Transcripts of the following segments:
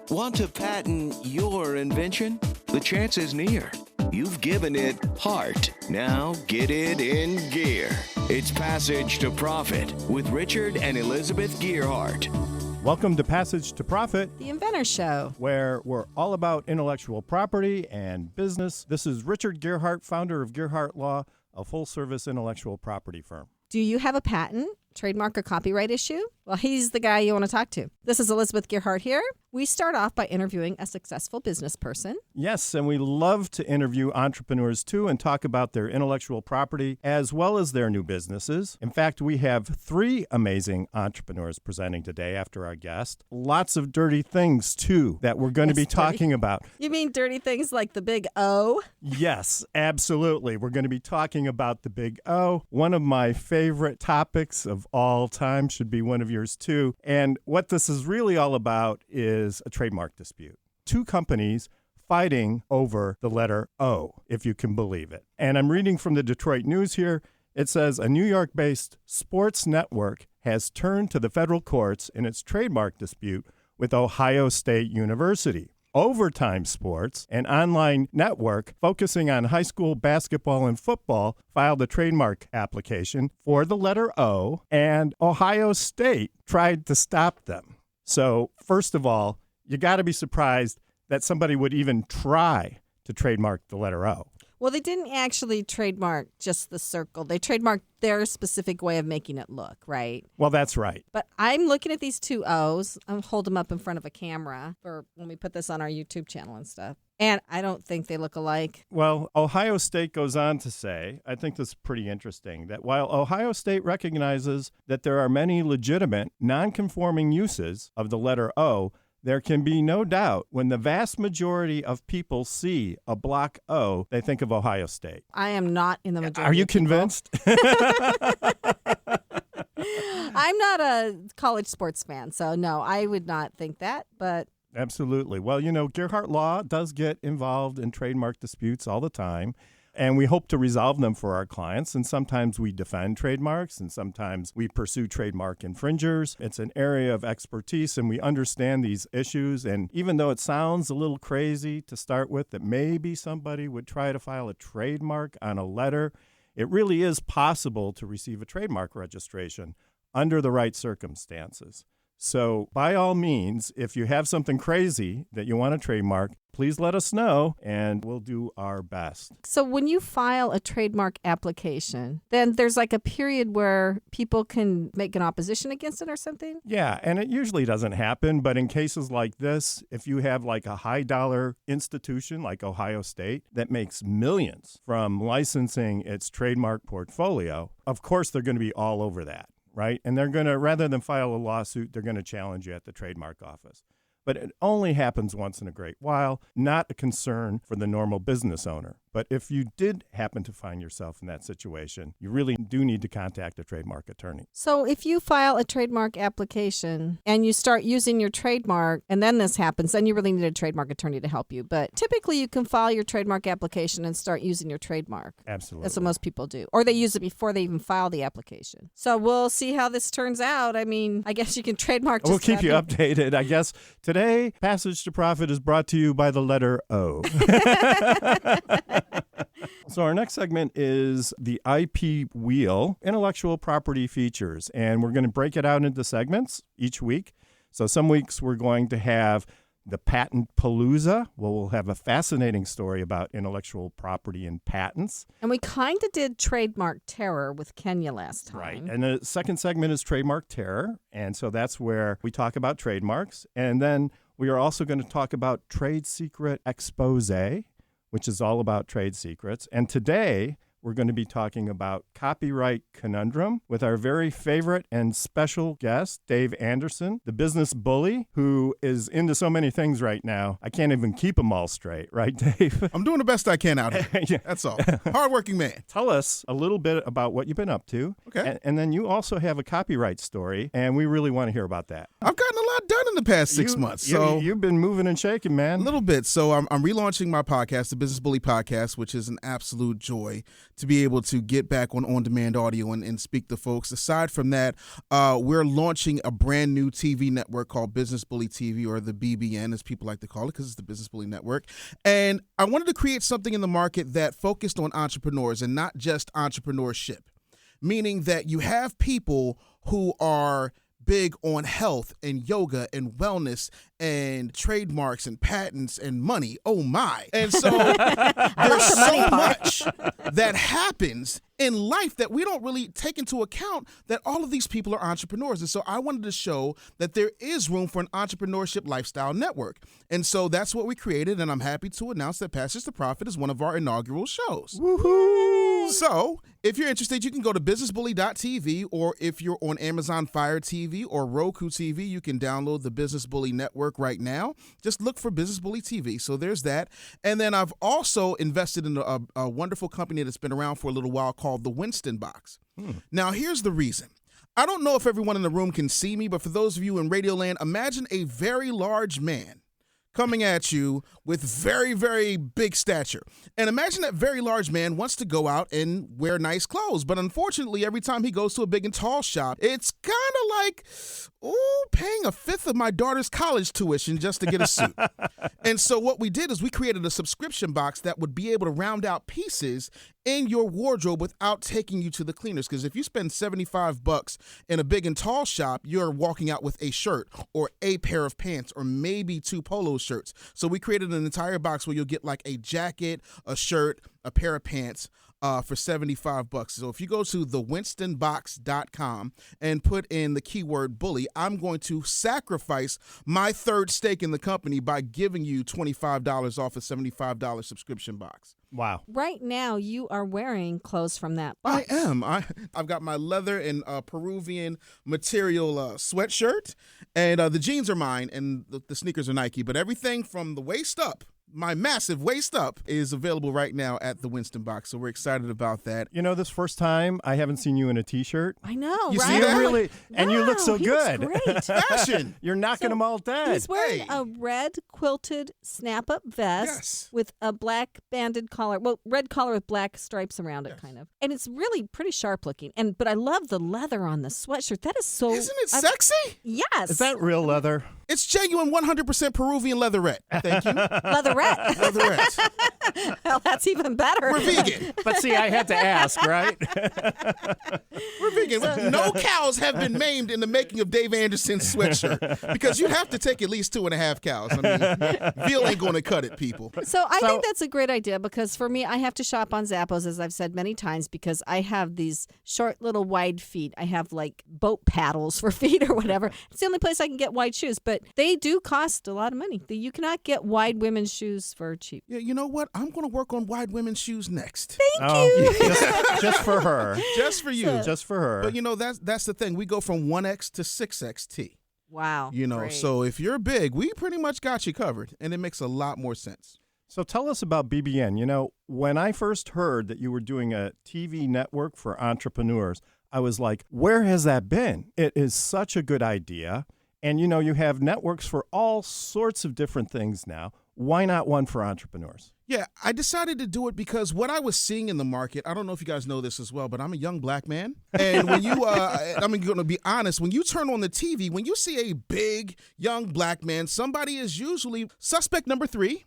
Want to patent your invention? The chance is near. You've given it heart. Now get it in gear. It's Passage to Profit with Richard and Elizabeth Gearhart. Welcome to Passage to Profit, The Inventor Show, where we're all about intellectual property and business. This is Richard Gearhart, founder of Gearhart Law, a full-service intellectual property firm. Do you have a patent, trademark, or copyright issue? Well, he's the guy you want to talk to. This is Elizabeth Gearhart here. We start off by interviewing a successful business person. Yes, and we love to interview entrepreneurs too and talk about their intellectual property as well as their new businesses. In fact, we have 3 amazing entrepreneurs presenting today after our guest. Lots of dirty things too that we're going to be talking about. You mean dirty things like the big O? Yes, absolutely. We're going to be talking about the big O. One of my favorite topics of all time, should be one of yours too. And what this is really all about is a trademark dispute. 2 companies fighting over the letter O, if you can believe it. And I'm reading from the Detroit News here. It says a New York-based sports network has turned to the federal courts in its trademark dispute with Ohio State University. Overtime Sports, an online network focusing on high school basketball and football, filed a trademark application for the letter O, and Ohio State tried to stop them. So, first of all, you got to be surprised that somebody would even try to trademark the letter O. Well, they didn't actually trademark just the circle. They trademarked their specific way of making it look, right? Well, that's right. But I'm looking at these 2 O's. I'll hold them up in front of a camera for when we put this on our YouTube channel and stuff. And I don't think they look alike. Well, Ohio State goes on to say, I think this is pretty interesting, that while Ohio State recognizes that there are many legitimate, non-conforming uses of the letter O, there can be no doubt when the vast majority of people see a block O, they think of Ohio State. I am not in the majority. Are you convinced? I'm not a college sports fan, so no, I would not think that, but... Absolutely. Well, you know, Gearhart Law does get involved in trademark disputes all the time, and we hope to resolve them for our clients. And sometimes we defend trademarks, and sometimes we pursue trademark infringers. It's an area of expertise, and we understand these issues. And even though it sounds a little crazy to start with, that maybe somebody would try to file a trademark on a letter, it really is possible to receive a trademark registration under the right circumstances. So by all means, if you have something crazy that you want to trademark, please let us know and we'll do our best. So when you file a trademark application, then there's like a period where people can make an opposition against it or something? Yeah, and it usually doesn't happen, but in cases like this, if you have like a high dollar institution like Ohio State that makes millions from licensing its trademark portfolio, of course they're going to be all over that. Right? And they're going to, rather than file a lawsuit, they're going to challenge you at the trademark office. But it only happens once in a great while, not a concern for the normal business owner. But if you did happen to find yourself in that situation, you really do need to contact a trademark attorney. So if you file a trademark application and you start using your trademark and then this happens, then you really need a trademark attorney to help you. But typically you can file your trademark application and start using your trademark. Absolutely. That's what most people do. Or they use it before they even file the application. So we'll see how this turns out. I mean, I guess you can trademark. We'll keep you updated. I guess today, Passage to Profit is brought to you by the letter O. So our next segment is the IP Wheel, intellectual property features, and we're going to break it out into segments each week. So some weeks we're going to have the Patent Palooza. We'll have a fascinating story about intellectual property and patents. And we kind of did trademark terror with Kenya last time. Right. And the second segment is trademark terror. And so that's where we talk about trademarks. And then we are also going to talk about trade secret expose, which is all about trade secrets. And today, we're going to be talking about copyright conundrum with our very favorite and special guest, Dave Anderson, the business bully who is into so many things right now. I can't even keep them all straight. Right, Dave? I'm doing the best I can out here. Yeah. That's all. Hardworking man. Tell us a little bit about what you've been up to. Okay. And then you also have a copyright story, and we really want to hear about that. I've gotten a lot done in the past 6 months. So you've been moving and shaking, man. a little bit. So I'm relaunching my podcast, the Business Bully Podcast, which is an absolute joy to be able to get back on-demand audio and speak to folks. Aside from that, we're launching a brand new TV network called Business Bully TV, or the BBN, as people like to call it, because it's the Business Bully Network. And I wanted to create something in the market that focused on entrepreneurs and not just entrepreneurship, meaning that you have people who are big on health and yoga and wellness and trademarks and patents and money. Oh my. And so there's so much that happens in life that we don't really take into account that all of these people are entrepreneurs. And so I wanted to show that there is room for an entrepreneurship lifestyle network. And so that's what we created, and I'm happy to announce that Passage to Profit is one of our inaugural shows. Woohoo! So if you're interested, you can go to businessbully.tv, or if you're on Amazon Fire TV or Roku TV, you can download the Business Bully Network right now. Just look for Business Bully TV. So there's that. And then I've also invested in a wonderful company that's been around for a little while called the Winston Box. Now, here's the reason. I don't know if everyone in the room can see me, but for those of you in Radio Land, imagine a very large man coming at you with very, very big stature. And imagine that very large man wants to go out and wear nice clothes. But unfortunately, every time he goes to a big and tall shop, it's kind of like, paying a fifth of my daughter's college tuition just to get a suit. And so what we did is we created a subscription box that would be able to round out pieces in your wardrobe without taking you to the cleaners. Because if you spend $75 in a big and tall shop, you're walking out with a shirt or a pair of pants or maybe 2 polo shirts. So we created an entire box where you'll get like a jacket, a shirt, a pair of pants, for $75. So if you go to thewinstonbox.com and put in the keyword bully, I'm going to sacrifice my third stake in the company by giving you $25 off a $75 subscription box. Wow. Right now, you are wearing clothes from that box. I am. I've got my leather and Peruvian material sweatshirt, and the jeans are mine, and the sneakers are Nike. But everything from the waist up, my massive waist up, is available right now at the Winston Box. So we're excited about that. You know, this first time I haven't seen you in a T-shirt. I know, You right? see that? Really, and you look so Wow, he looks good. great. Fashion. You're knocking them all dead. He's wearing Hey. a red quilted snap-up vest Yes. with a black banded collar. Well, red collar with black stripes around it, kind of. And it's really pretty sharp looking. But I love the leather on the sweatshirt. That is so... Isn't it sexy? Yes. Is that real leather? It's genuine 100% Peruvian leatherette. Thank you. Leatherette. Leatherette. Well, that's even better. We're vegan. But see, I had to ask, right? We're vegan. No cows have been maimed in the making of Dave Anderson's sweatshirt, because you have to take at least 2.5 cows. I mean, veal ain't going to cut it, people. So I think that's a great idea, because for me, I have to shop on Zappos, as I've said many times, because I have these short little wide feet. I have like boat paddles for feet or whatever. It's the only place I can get wide shoes, but they do cost a lot of money. You cannot get wide women's shoes for cheap. Yeah, you know what? I'm going to work on wide women's shoes next. Thank you. Just for her. Just for you. Just for her. But, you know, that's the thing. We go from 1X to 6XT. Wow. You know, great. so if you're big, we pretty much got you covered, and it makes a lot more sense. So tell us about BBN. You know, when I first heard that you were doing a TV network for entrepreneurs, I was like, where has that been? It is such a good idea. And, you know, you have networks for all sorts of different things now. Why not one for entrepreneurs? Yeah, I decided to do it because what I was seeing in the market, I don't know if you guys know this as well, but I'm a young black man. And when you, I'm going to be honest, when you turn on the TV, when you see a big young black man, somebody is usually suspect number 3.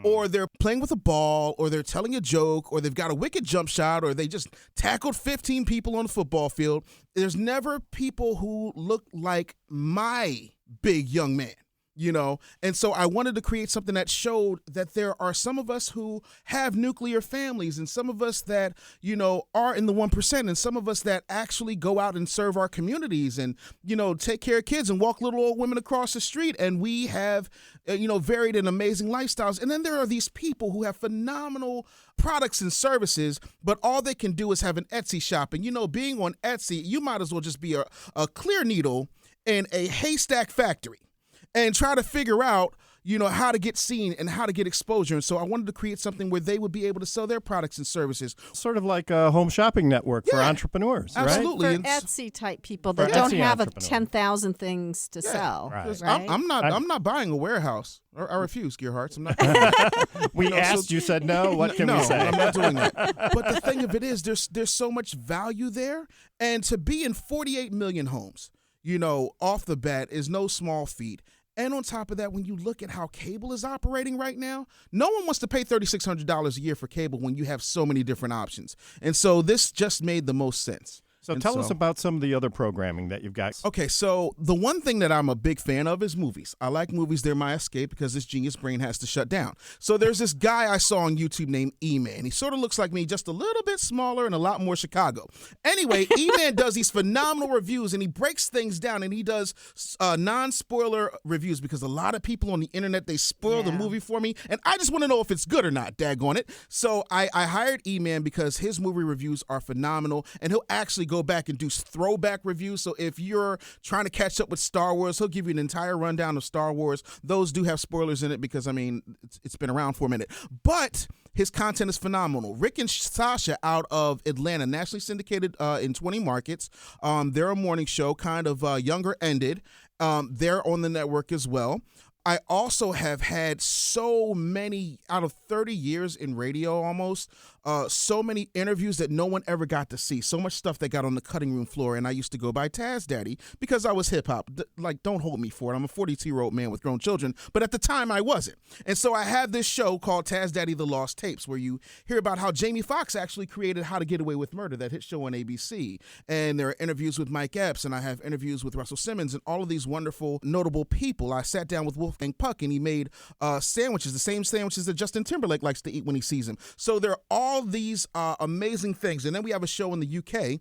Or they're playing with a ball, or they're telling a joke, or they've got a wicked jump shot, or they just tackled 15 people on the football field. There's never people who look like my big young man. You know, and so I wanted to create something that showed that there are some of us who have nuclear families, and some of us that, you know, are in the 1%, and some of us that actually go out and serve our communities and, you know, take care of kids and walk little old women across the street. And we have, you know, varied and amazing lifestyles. And then there are these people who have phenomenal products and services, but all they can do is have an Etsy shop. And, you know, being on Etsy, you might as well just be a clear needle in a haystack factory and try to figure out, how to get seen and how to get exposure. And so I wanted to create something where they would be able to sell their products and services. Sort of like a home shopping network for entrepreneurs, absolutely. right? For Etsy type people that don't have 10,000 things to sell. Right. I'm not buying a warehouse. I refuse, Gearhearts. I'm not doing that. We asked, you said no. What can we say? No, I'm not doing that. But the thing of it is, there's so much value there. And to be in 48 million homes, off the bat is no small feat. And on top of that, when you look at how cable is operating right now, no one wants to pay $3,600 a year for cable when you have so many different options. And so this just made the most sense. So tell us about some of the other programming that you've got. Okay, so the one thing that I'm a big fan of is movies. I like movies. They're my escape because this genius brain has to shut down. So there's this guy I saw on YouTube named E-Man. He sort of looks like me, just a little bit smaller and a lot more Chicago. Anyway, E-Man does these phenomenal reviews, and he breaks things down, and he does non-spoiler reviews because a lot of people on the internet, they spoil the movie for me, and I just want to know if it's good or not, daggone it. So I hired E-Man because his movie reviews are phenomenal, and he'll actually go back and do throwback reviews. So if you're trying to catch up with Star Wars, he'll give you an entire rundown of Star Wars. Those do have spoilers in it because, it's been around for a minute. But his content is phenomenal. Rick and Sasha out of Atlanta, nationally syndicated in 20 markets. They're a morning show, kind of younger ended. They're on the network as well. I also have had so many, out of 30 years in radio almost, so many interviews that no one ever got to see. So much stuff that got on the cutting room floor, and I used to go by Taz Daddy because I was hip-hop. Don't hold me for it. I'm a 42-year-old man with grown children, but at the time I wasn't. And so I have this show called Taz Daddy The Lost Tapes, where you hear about how Jamie Foxx actually created How to Get Away with Murder, that hit show on ABC. And there are interviews with Mike Epps, and I have interviews with Russell Simmons and all of these wonderful, notable people. I sat down with Wolfgang Puck, and he made sandwiches, the same sandwiches that Justin Timberlake likes to eat when he sees him. So there are all these amazing things. And then we have a show in the UK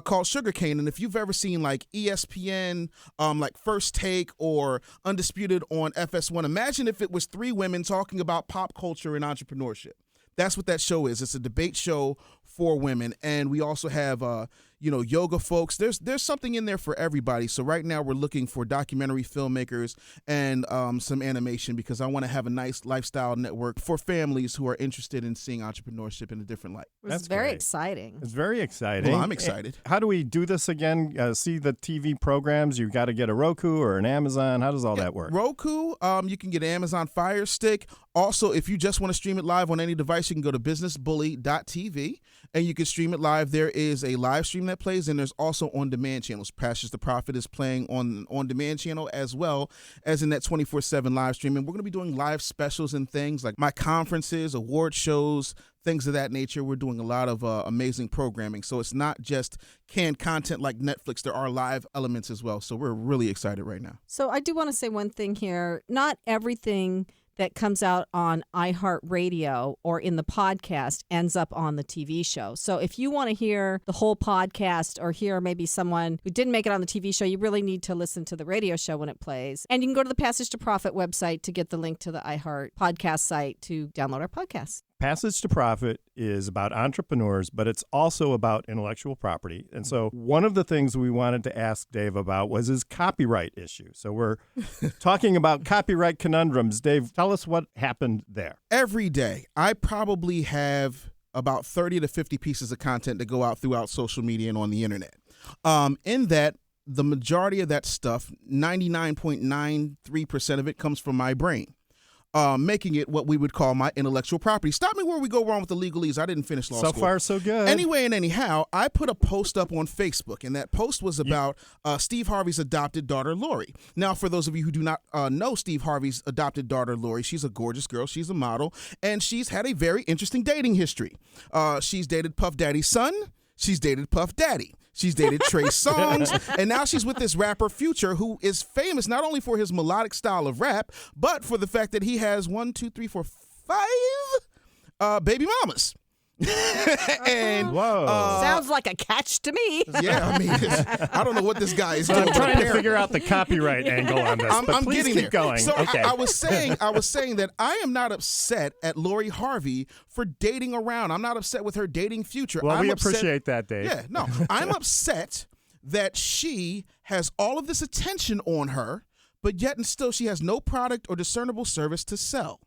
called Sugarcane. And if you've ever seen like ESPN, like First Take or Undisputed on FS1, imagine if it was three women talking about pop culture and entrepreneurship. That's what that show is. It's a debate show for women. And we also have yoga folks. There's something in there for everybody. So right now we're looking for documentary filmmakers and some animation because I want to have a nice lifestyle network for families who are interested in seeing entrepreneurship in a different light. It's very exciting. It's very exciting. Well, I'm excited. How do we do this again? See the TV programs? You got to get a Roku or an Amazon. How does all that work? Roku, you can get an Amazon Fire Stick. Also, if you just want to stream it live on any device, you can go to businessbully.tv and you can stream it live. There is a live stream that plays, and there's also on-demand channels. Pastures the Prophet is playing on-demand channel as well as in that 24/7 live stream. And we're going to be doing live specials and things like my conferences, award shows, things of that nature. We're doing a lot of amazing programming. So it's not just canned content like Netflix. There are live elements as well. So we're really excited right now. So I do want to say one thing here. Not everything that comes out on iHeartRadio or in the podcast ends up on the TV show. So if you want to hear the whole podcast or hear maybe someone who didn't make it on the TV show, you really need to listen to the radio show when it plays. And you can go to the Passage to Profit website to get the link to the iHeart podcast site to download our podcast. Passage to Profit is about entrepreneurs, but it's also about intellectual property. And so one of the things we wanted to ask Dave about was his copyright issue. So we're talking about copyright conundrums. Dave, tell us what happened there. Every day, I probably have about 30 to 50 pieces of content that go out throughout social media and on the internet. In that, the majority of that stuff, 99.93% of it comes from my brain. Making it what we would call my intellectual property. Stop me where we go wrong with the legalese. I didn't finish law school. So far, so good. Anyway and anyhow, I put a post up on Facebook, and that post was about Steve Harvey's adopted daughter, Lori. Now, for those of you who do not know Steve Harvey's adopted daughter, Lori, she's a gorgeous girl. She's a model, and she's had a very interesting dating history. She's dated Puff Daddy's son. She's dated Puff Daddy. She's dated Trey Songz, and now she's with this rapper Future, who is famous not only for his melodic style of rap, but for the fact that he has 5 baby mamas. And sounds like a catch to me. Yeah, I mean, I don't know what this guy is doing. I'm trying to figure out the copyright angle on this. I'm please getting keep going. So okay. I was saying that I am not upset at Lori Harvey for dating around. I'm not upset with her dating Future. Well, we appreciate that, Dave. Yeah, no, I'm upset that she has all of this attention on her, but yet and still she has no product or discernible service to sell.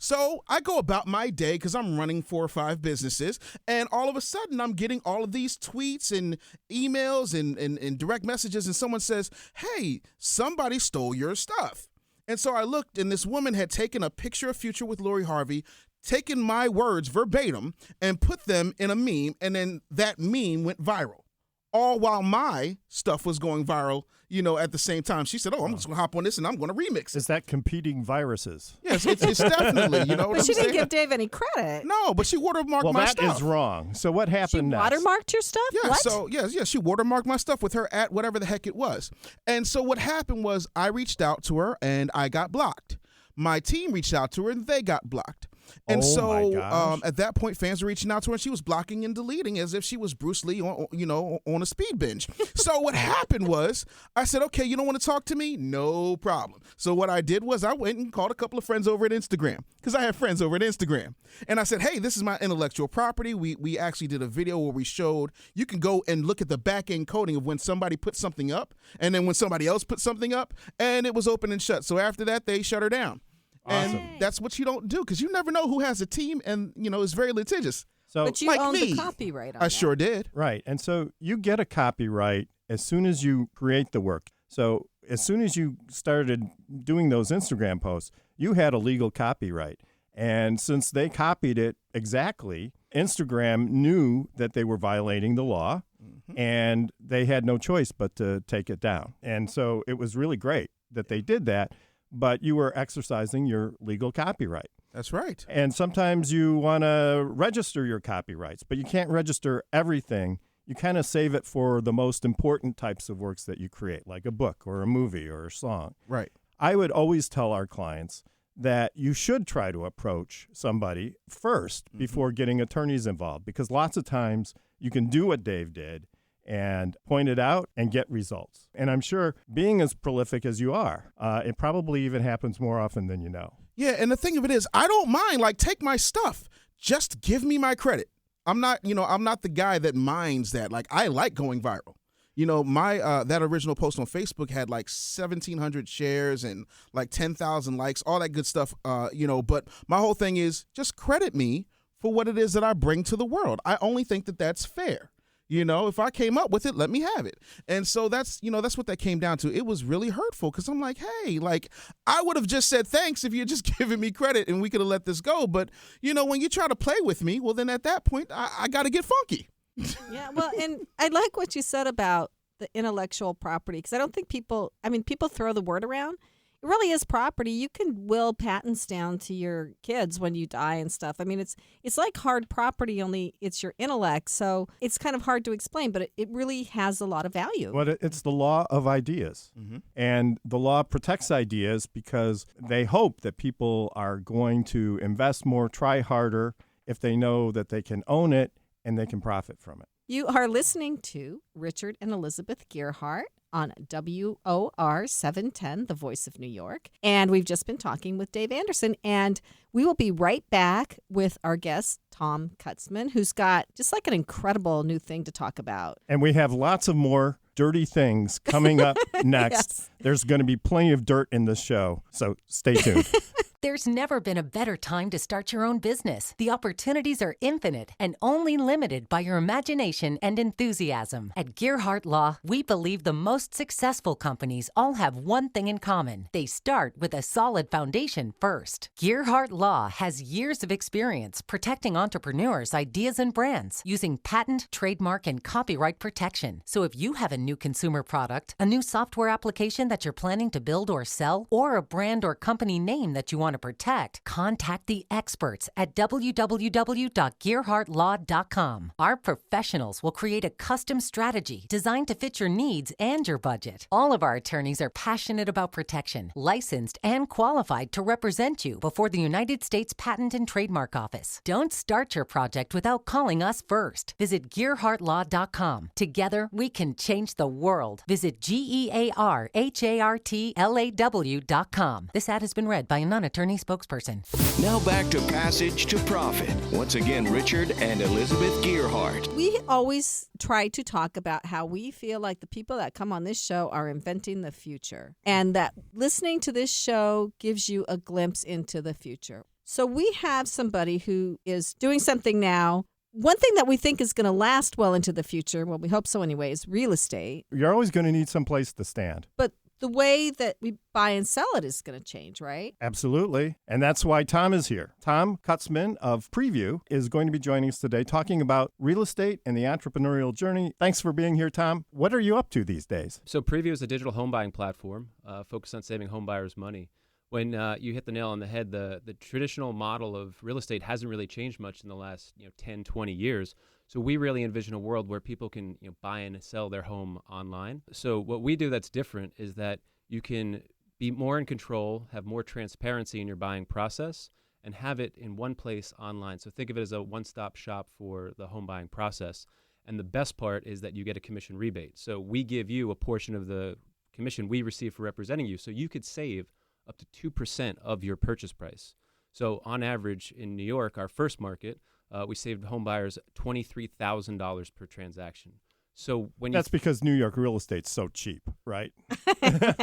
So I go about my day because I'm running 4 or 5 businesses, and all of a sudden I'm getting all of these tweets and emails and direct messages, and someone says, hey, somebody stole your stuff. And so I looked, and this woman had taken a picture of Future with Lori Harvey, taken my words verbatim, and put them in a meme, and then that meme went viral. All while my stuff was going viral, at the same time. She said, I'm just going to hop on this and I'm going to remix it. Is that competing viruses? Yes, it's definitely, But she didn't give Dave any credit. No, but she watermarked my stuff. Well, that is wrong. So what happened next? Watermarked your stuff? Yeah, What? so, she watermarked my stuff with her at whatever the heck it was. And so what happened was I reached out to her and I got blocked. My team reached out to her and they got blocked. And my gosh. At that point, fans were reaching out to her, and she was blocking and deleting as if she was Bruce Lee on a speed binge. So what happened was I said, okay, you don't want to talk to me? No problem. So what I did was I went and called a couple of friends over at Instagram, because I have friends over at Instagram. And I said, hey, this is my intellectual property. We actually did a video where we showed you can go and look at the back end coding of when somebody put something up and then when somebody else put something up, and it was open and shut. So after that, they shut her down. Awesome. And that's what you don't do, because you never know who has a team and, is very litigious. So, But you like own me. the copyright on I that. sure did. right. And so you get a copyright as soon as you create the work. So as soon as you started doing those Instagram posts, you had a legal copyright. And since they copied it exactly, Instagram knew that they were violating the law, and they had no choice but to take it down. And so it was really great that they did that, but you were exercising your legal copyright. That's right. And sometimes you want to register your copyrights, but you can't register everything. You kind of save it for the most important types of works that you create, like a book or a movie or a song. Right. I would always tell our clients that you should try to approach somebody first before getting attorneys involved, because lots of times you can do what Dave did and point it out and get results. And I'm sure being as prolific as you are, it probably even happens more often than you know. Yeah, and the thing of it is, I don't mind. Like, take my stuff. Just give me my credit. I'm not the guy that minds that. Like, I like going viral. My that original post on Facebook had like 1,700 shares and like 10,000 likes, all that good stuff. But my whole thing is just credit me for what it is that I bring to the world. I only think that that's fair. If I came up with it, let me have it. And so that's what that came down to. It was really hurtful, because I'm like, hey, like, I would have just said thanks if you had just given me credit and we could have let this go. But, when you try to play with me, well, then at that point, I got to get funky. Yeah, well, and I like what you said about the intellectual property, because I don't think people throw the word around. It really is property. You can will patents down to your kids when you die and stuff. I mean, it's like hard property, only it's your intellect. So it's kind of hard to explain, but it really has a lot of value. Well, it's the law of ideas. And the law protects ideas because they hope that people are going to invest more, try harder, if they know that they can own it and they can profit from it. You are listening to Richard and Elizabeth Gearhart on WOR 710, the voice of New York. And we've just been talking with Dave Anderson, and we will be right back with our guest, Tom Kutzman, who's got just like an incredible new thing to talk about. And we have lots of more dirty things coming up next. Yes. There's going to be plenty of dirt in this show, so stay tuned. There's never been a better time to start your own business. The opportunities are infinite and only limited by your imagination and enthusiasm. At Gearhart Law, we believe the most successful companies all have one thing in common. They start with a solid foundation first. Gearhart Law has years of experience protecting entrepreneurs' ideas and brands using patent, trademark, and copyright protection. So if you have a new consumer product, a new software application that you're planning to build or sell, or a brand or company name that you want to protect, contact the experts at www.gearhartlaw.com. Our professionals will create a custom strategy designed to fit your needs and your budget. All of our attorneys are passionate about protection, licensed and qualified to represent you before the United States Patent and Trademark Office. Don't start your project without calling us first. Visit gearhartlaw.com. Together, we can change the world. Visit GEARHARTLAW.com. This ad has been read by a non-attorney attorney spokesperson. Now back to Passage to Profit. Once again, Richard and Elizabeth Gearhart. We always try to talk about how we feel like the people that come on this show are inventing the future, and that listening to this show gives you a glimpse into the future. So we have somebody who is doing something now. One thing that we think is going to last well into the future, well, we hope so anyway, is real estate. You're always going to need some place to stand. But the way that we buy and sell it is going to change, right? Absolutely. And that's why Tom is here. Tom Kutzman of Prevu is going to be joining us today talking about real estate and the entrepreneurial journey. Thanks for being here, Tom. What are you up to these days? So Prevu is a digital home buying platform focused on saving home buyers money. When you hit the nail on the head, the traditional model of real estate hasn't really changed much in the last 10, 20 years. So we really envision a world where people can buy and sell their home online. So what we do that's different is that you can be more in control, have more transparency in your buying process, and have it in one place online. So think of it as a one-stop shop for the home buying process. And the best part is that you get a commission rebate. So we give you a portion of the commission we receive for representing you. So you could save up to 2% of your purchase price. So on average in New York, our first market, we saved home buyers $23,000 per transaction. So when That's because New York real estate's so cheap, right? That's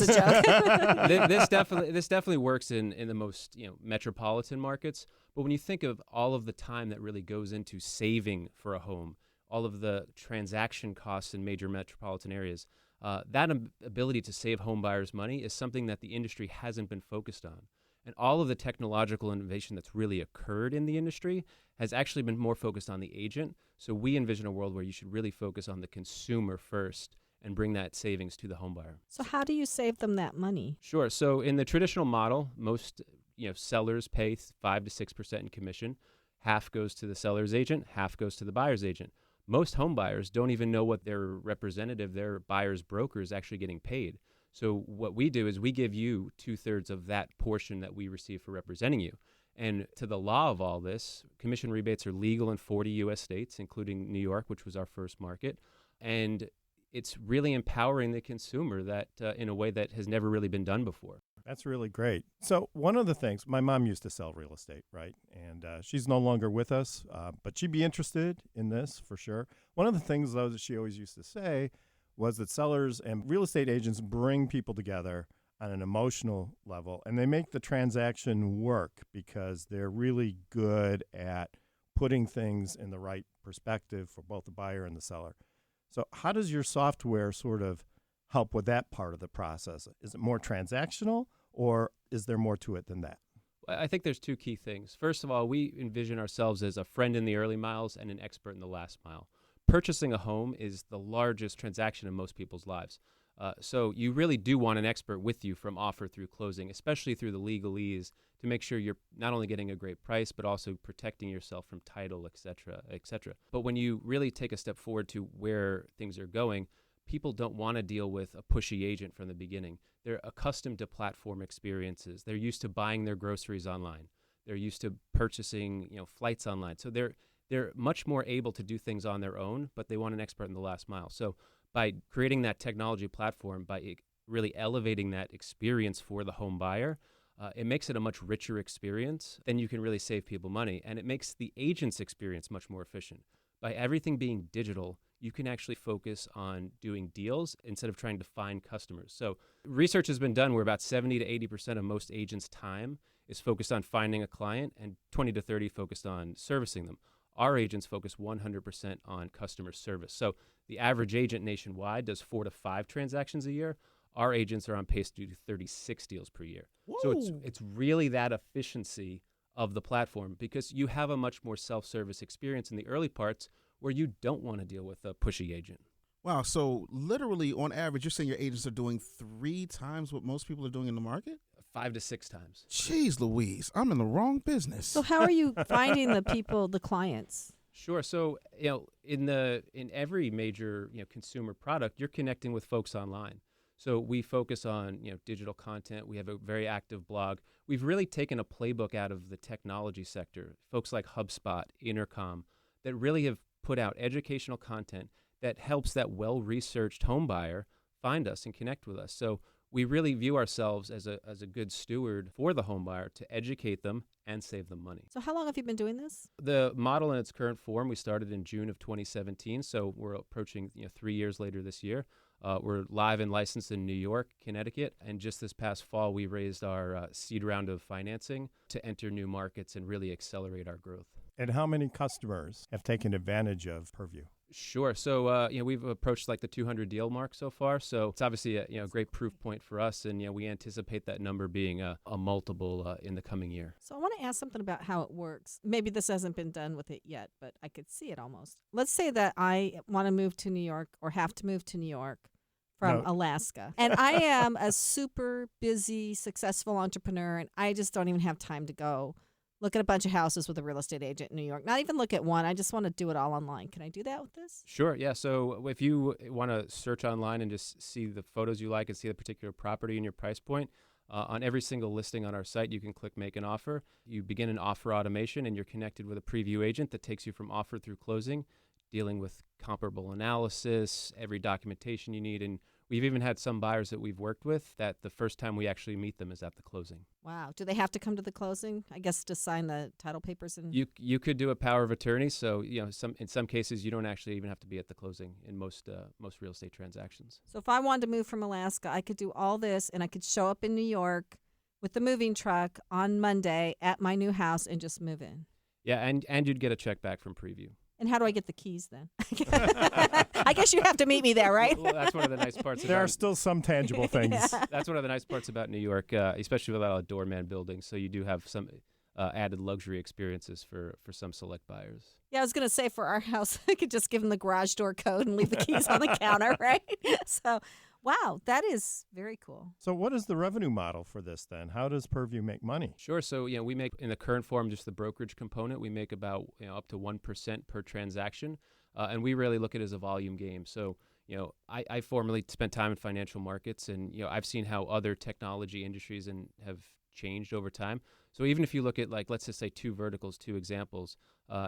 a joke. this definitely works in the most metropolitan markets. But when you think of all of the time that really goes into saving for a home, all of the transaction costs in major metropolitan areas, that ability to save home buyers money is something that the industry hasn't been focused on. And all of the technological innovation that's really occurred in the industry has actually been more focused on the agent. So we envision a world where you should really focus on the consumer first and bring that savings to the home buyer. So how do you save them that money? Sure. So in the traditional model, most sellers pay 5 to 6% in commission. Half goes to the seller's agent, half goes to the buyer's agent. Most home buyers don't even know what their representative, their buyer's broker, is actually getting paid. So what we do is we give you 2/3 of that portion that we receive for representing you. And to the law of all this, commission rebates are legal in 40 U.S. states, including New York, which was our first market. And it's really empowering the consumer that in a way that has never really been done before. That's really great. So one of the things, my mom used to sell real estate, right? And she's no longer with us, but she'd be interested in this for sure. One of the things, though, that she always used to say was that sellers and real estate agents bring people together on an emotional level, and they make the transaction work because they're really good at putting things in the right perspective for both the buyer and the seller. So how does your software sort of help with that part of the process? Is it more transactional, or is there more to it than that? I think there's two key things. First of all, we envision ourselves as a friend in the early miles and an expert in the last mile. Purchasing a home is the largest transaction in most people's lives. So you really do want an expert with you from offer through closing, especially through the legalese, to make sure you're not only getting a great price, but also protecting yourself from title, et cetera, et cetera. But when you really take a step forward to where things are going, people don't want to deal with a pushy agent from the beginning. They're accustomed to platform experiences. They're used to buying their groceries online. They're used to purchasing, flights online. So they're much more able to do things on their own, but they want an expert in the last mile. So by creating that technology platform, by really elevating that experience for the home buyer, it makes it a much richer experience. Then you can really save people money. And it makes the agent's experience much more efficient. By everything being digital, you can actually focus on doing deals instead of trying to find customers. So research has been done where about 70 to 80% of most agents' time is focused on finding a client and 20 to 30 focused on servicing them. Our agents focus 100% on customer service. So the average agent nationwide does 4 to 5 transactions a year. Our agents are on pace to do 36 deals per year. Whoa. So it's really that efficiency of the platform, because you have a much more self-service experience in the early parts where you don't want to deal with a pushy agent. Wow. So literally on average, you're saying your agents are doing 3 times what most people are doing in the market? 5 to 6 times. Jeez Louise, I'm in the wrong business. So how are you finding the people, the clients? Sure. So, in every major, consumer product, you're connecting with folks online. So we focus on, digital content. We have a very active blog. We've really taken a playbook out of the technology sector. Folks like HubSpot, Intercom, that really have put out educational content that helps that well-researched home buyer find us and connect with us. So we really view ourselves as a good steward for the home buyer to educate them and save them money. So how long have you been doing this? The model in its current form, we started in June of 2017, so we're approaching 3 years later this year. We're live and licensed in New York, Connecticut, and just this past fall, we raised our seed round of financing to enter new markets and really accelerate our growth. And how many customers have taken advantage of Prevu? Sure. So, we've approached like the 200 deal mark so far. So it's obviously a great proof point for us. And, we anticipate that number being a multiple in the coming year. So I want to ask something about how it works. Maybe this hasn't been done with it yet, but I could see it almost. Let's say that I want to move to New York or have to move to New York from Alaska. And I am a super busy, successful entrepreneur, and I just don't even have time to go look at a bunch of houses with a real estate agent in New York. Not even look at one. I just want to do it all online. Can I do that with this? Sure. Yeah. So if you want to search online and just see the photos you like and see the particular property and your price point, on every single listing on our site, you can click Make an Offer. You begin an offer automation, and you're connected with a Prevu agent that takes you from offer through closing, dealing with comparable analysis, every documentation you need. And we've even had some buyers that we've worked with that the first time we actually meet them is at the closing. Wow. Do they have to come to the closing? I guess to sign the title papers? And You could do a power of attorney. So, in some cases, you don't actually even have to be at the closing in most real estate transactions. So if I wanted to move from Alaska, I could do all this, and I could show up in New York with the moving truck on Monday at my new house and just move in. Yeah, and you'd get a check back from Prevu. And how do I get the keys then? I guess you have to meet me there, right? Well, that's one of the nice parts. There are still some tangible things. Yeah. That's one of the nice parts about New York, especially with all the doorman buildings. So you do have some added luxury experiences for some select buyers. Yeah, I was going to say for our house, I could just give them the garage door code and leave the keys on the counter, right? So, wow, that is very cool. So what is the revenue model for this then? How does Prevu make money? Sure. So, we make in the current form just the brokerage component. We make about up to 1% per transaction, and we really look at it as a volume game. So, I formerly spent time in financial markets, and I've seen how other technology industries have changed over time. So even if you look at let's just say two verticals, two examples,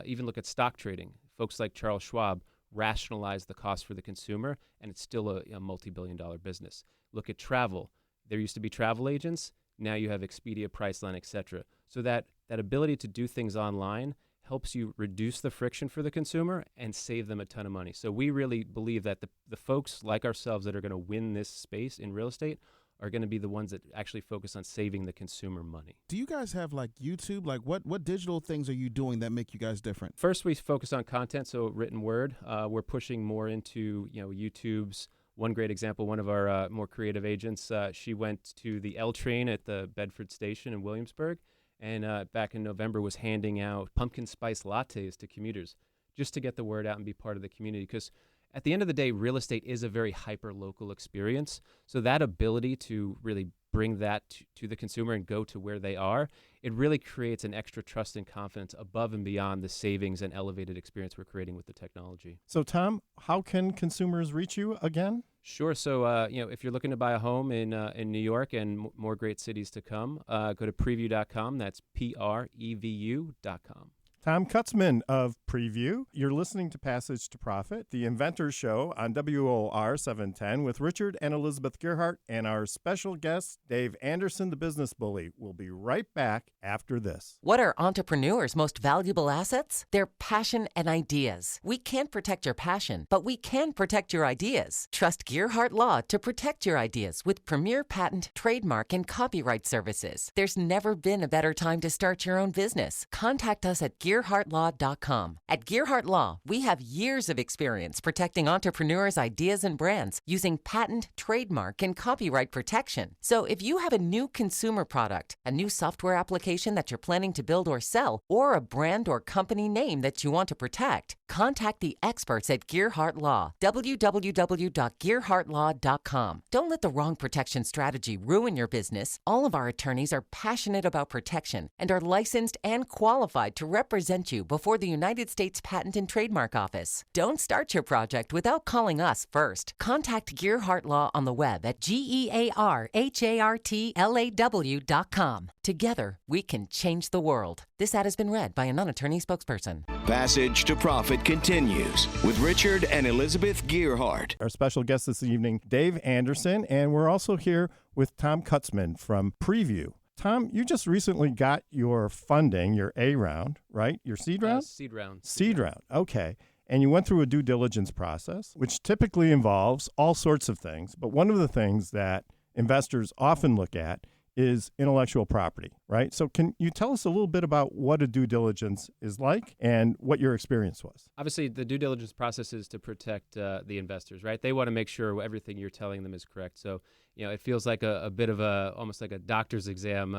even look at stock trading. Folks like Charles Schwab rationalize the cost for the consumer, and it's still a multi-billion-dollar business. Look at travel. There used to be travel agents. Now you have Expedia, Priceline, etc. So that ability to do things online helps you reduce the friction for the consumer and save them a ton of money. So we really believe that the folks like ourselves that are going to win this space in real estate are going to be the ones that actually focus on saving the consumer money. Do you guys have YouTube? What digital things are you doing that make you guys different? First, we focus on content, so written word. We're pushing more into YouTube's. One great example, one of our more creative agents, she went to the L train at the Bedford station in Williamsburg, and back in November was handing out pumpkin spice lattes to commuters just to get the word out and be part of the community. Because at the end of the day, real estate is a very hyper-local experience. So that ability to really bring that to the consumer and go to where they are, it really creates an extra trust and confidence above and beyond the savings and elevated experience we're creating with the technology. So, Tom, how can consumers reach you again? Sure. So, if you're looking to buy a home in New York and more great cities to come, go to Prevu.com. That's Prevu.com. Tom Kutzman of Prevu. You're listening to Passage to Profit, the Inventor Show on WOR 710 with Richard and Elizabeth Gearhart and our special guest, Dave Anderson, the business bully. We'll be right back after this. What are entrepreneurs' most valuable assets? Their passion and ideas. We can't protect your passion, but we can protect your ideas. Trust Gearhart Law to protect your ideas with premier patent, trademark, and copyright services. There's never been a better time to start your own business. Contact us at GearhartLaw.com. At Gearhart Law, we have years of experience protecting entrepreneurs' ideas and brands using patent, trademark, and copyright protection. So if you have a new consumer product, a new software application that you're planning to build or sell, or a brand or company name that you want to protect, contact the experts at Gearhart Law. www.gearhartlaw.com. Don't let the wrong protection strategy ruin your business. All of our attorneys are passionate about protection and are licensed and qualified to represent you before the United States Patent and Trademark Office. Don't start your project without calling us first. Contact Gearhart Law on the web at GearhartLaw.com. Together, we can change the world. This ad has been read by a non-attorney spokesperson. Passage to Profit Profit continues with Richard and Elizabeth Gearhart. Our special guest this evening, Dave Anderson, and we're also here with Tom Kutzman from Prevu. Tom, you just recently got your funding, your A round, right? Your seed round? Seed round. Seed round, okay. And you went through a due diligence process, which typically involves all sorts of things. But one of the things that investors often look at is intellectual property, right? So can you tell us a little bit about what a due diligence is like and what your experience was? Obviously, the due diligence process is to protect the investors, right? They want to make sure everything you're telling them is correct. So, it feels like a bit of almost like a doctor's exam,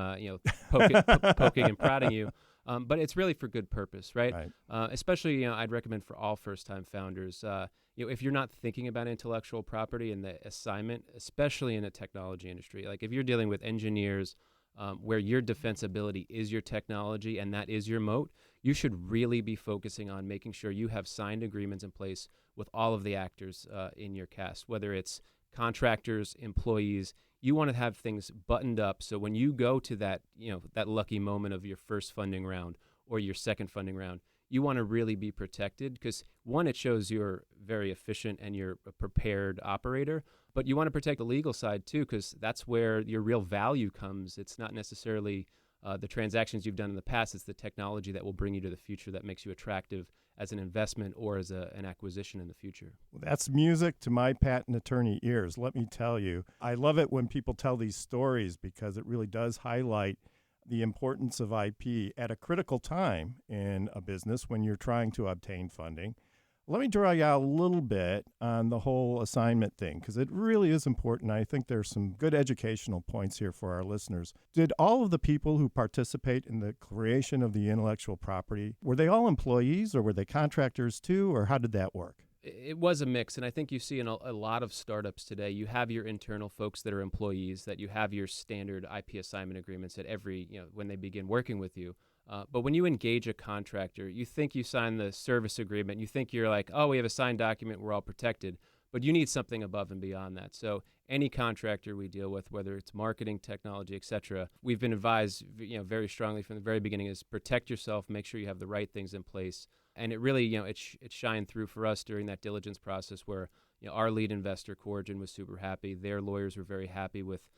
poking and prodding you. But it's really for good purpose, right? Especially, I'd recommend for all first-time founders, if you're not thinking about intellectual property and the assignment, especially in a technology industry, like if you're dealing with engineers where your defensibility is your technology and that is your moat, you should really be focusing on making sure you have signed agreements in place with all of the actors in your cast, whether it's contractors, employees. You want to have things buttoned up so when you go to that, that lucky moment of your first funding round or your second funding round, you want to really be protected because, one, it shows you're very efficient and you're a prepared operator, but you want to protect the legal side too because that's where your real value comes. It's not necessarily the transactions you've done in the past. It's the technology that will bring you to the future that makes you attractive as an investment or as an acquisition in the future. Well, that's music to my patent attorney ears, let me tell you. I love it when people tell these stories because it really does highlight the importance of IP at a critical time in a business when you're trying to obtain funding. Let me draw you out a little bit on the whole assignment thing because it really is important. I think there's some good educational points here for our listeners. Did all of the people who participate in the creation of the intellectual property, were they all employees or were they contractors too, or how did that work? It was a mix, and I think you see in a lot of startups today, you have your internal folks that are employees, that you have your standard IP assignment agreements at every, when they begin working with you. But when you engage a contractor, you think you sign the service agreement, you think you're like, oh, we have a signed document, we're all protected, but you need something above and beyond that. So any contractor we deal with, whether it's marketing, technology, et cetera, we've been advised, very strongly from the very beginning is protect yourself, make sure you have the right things in place. And it really, it shined through for us during that diligence process where, our lead investor, Corrigan, was super happy. Their lawyers were very happy with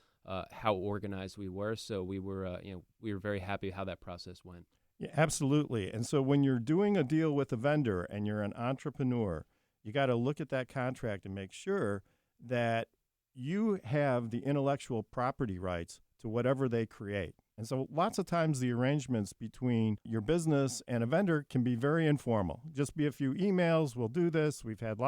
how organized we were. So we were very happy how that process went. Yeah, absolutely. And so when you're doing a deal with a vendor and you're an entrepreneur, you got to look at that contract and make sure that you have the intellectual property rights to whatever they create. And so lots of times the arrangements between your business and a vendor can be very informal. Just be a few emails, we'll do this. We've had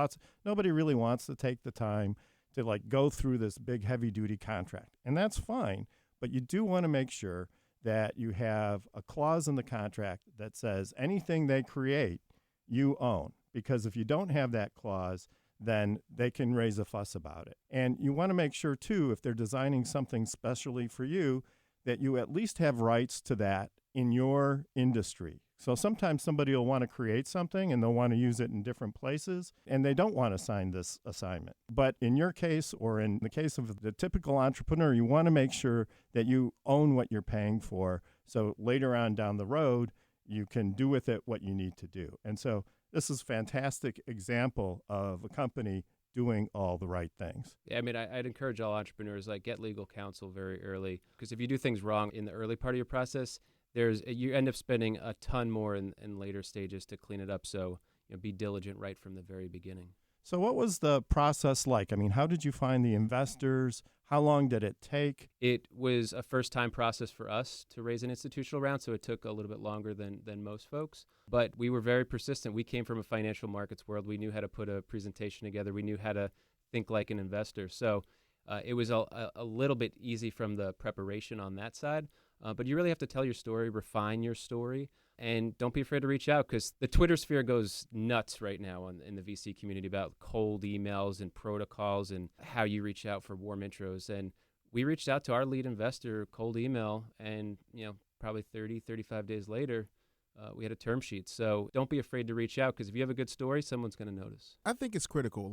nobody really wants to take the time to go through this big heavy duty contract. And that's fine, but you do want to make sure that you have a clause in the contract that says anything they create, you own. Because if you don't have that clause, then they can raise a fuss about it. And you want to make sure too, if they're designing something specially for you, that you at least have rights to that in your industry. So sometimes somebody will want to create something and they'll want to use it in different places and they don't want to sign this assignment. But in your case, or in the case of the typical entrepreneur, you want to make sure that you own what you're paying for. So later on down the road, you can do with it what you need to do. And so this is a fantastic example of a company doing all the right things. Yeah, I'd encourage all entrepreneurs, get legal counsel very early, because if you do things wrong in the early part of your process, you end up spending a ton more in later stages to clean it up. So be diligent right from the very beginning. So what was the process like? How did you find the investors? How long did it take? It was a first-time process for us to raise an institutional round, so it took a little bit longer than most folks. But we were very persistent. We came from a financial markets world. We knew how to put a presentation together. We knew how to think like an investor. So it was a little bit easy from the preparation on that side. But you really have to tell your story, refine your story, and don't be afraid to reach out because the Twitter sphere goes nuts right now in the VC community about cold emails and protocols and how you reach out for warm intros. And we reached out to our lead investor, cold email, and probably 30, 35 days later, we had a term sheet. So don't be afraid to reach out because if you have a good story, someone's going to notice. I think it's critical.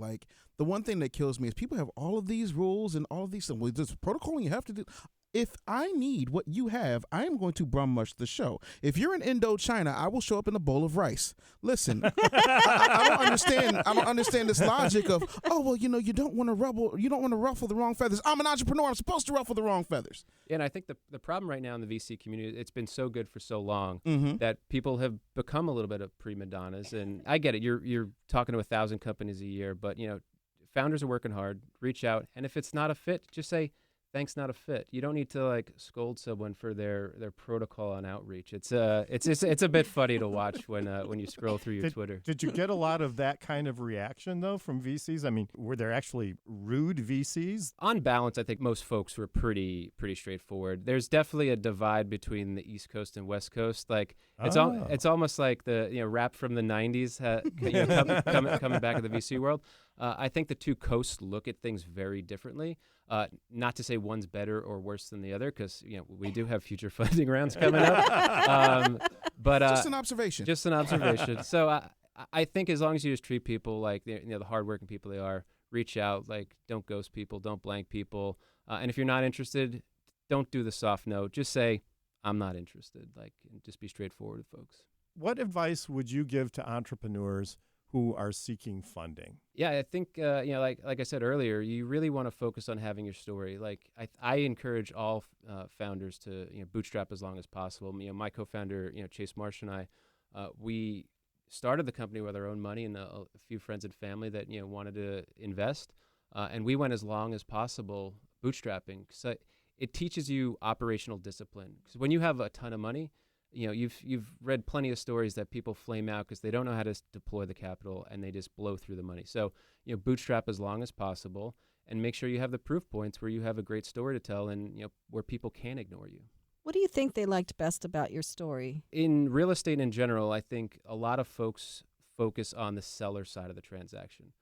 The one thing that kills me is people have all of these rules and all of these things. Well, there's protocol and you have to do. If I need what you have, I am going to brummush the show. If you're in Indochina, I will show up in a bowl of rice. Listen, I don't understand. I don't understand this logic of, oh well, you don't want to ruffle the wrong feathers. I'm an entrepreneur. I'm supposed to ruffle the wrong feathers. Yeah, and I think the problem right now in the VC community, it's been so good for so long Mm-hmm. that people have become a little bit of prima donnas. And I get it. You're talking to 1,000 companies a year, but founders are working hard. Reach out, and if it's not a fit, just say, thanks, not a fit. You don't need to scold someone for their protocol on outreach. It's a bit funny to watch when you scroll through your Twitter. Did you get a lot of that kind of reaction though from VCs? I mean, were there actually rude VCs? On balance, I think most folks were pretty straightforward. There's definitely a divide between the East Coast and West Coast. It's almost like the rap from the '90s coming back to the VC world. I think the two coasts look at things very differently. Not to say one's better or worse than the other, because we do have future funding rounds coming up. But just an observation. Just an observation. So I think as long as you just treat people like the hardworking people they are, reach out. Don't ghost people, don't blank people, and if you're not interested, don't do the soft no. Just say I'm not interested. And just be straightforward with folks. What advice would you give to entrepreneurs who are seeking funding? Yeah, I think like I said earlier, you really want to focus on having your story. I encourage all founders to bootstrap as long as possible. My co-founder Chase Marsh and I, we started the company with our own money and a few friends and family that wanted to invest, and we went as long as possible bootstrapping. So it teaches you operational discipline. Because when you have a ton of money, you've read plenty of stories that people flame out because they don't know how to deploy the capital and they just blow through the money. So, bootstrap as long as possible and make sure you have the proof points where you have a great story to tell and, where people can't ignore you. What do you think they liked best about your story? In real estate in general, I think a lot of folks focus on the seller side of the transaction.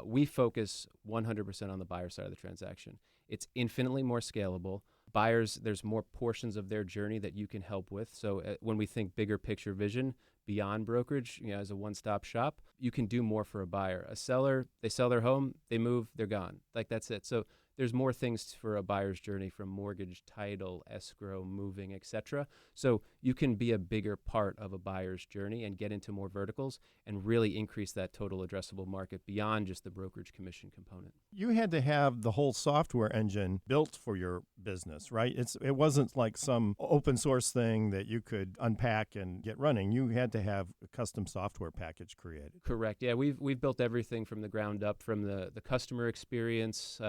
We focus 100% on the buyer side of the transaction. It's infinitely more scalable. Buyers, there's more portions of their journey that you can help with. So when we think bigger picture vision beyond brokerage, as a one-stop shop, you can do more for a buyer. A seller, they sell their home, they move, they're gone. That's it. So there's more things for a buyer's journey, from mortgage, title, escrow, moving, etc. So you can be a bigger part of a buyer's journey and get into more verticals and really increase that total addressable market beyond just the brokerage commission component. You had to have the whole software engine built for your business, right? It wasn't like some open source thing that you could unpack and get running. You had to have a custom software package created. Correct. Yeah, we've built everything from the ground up, from the customer experience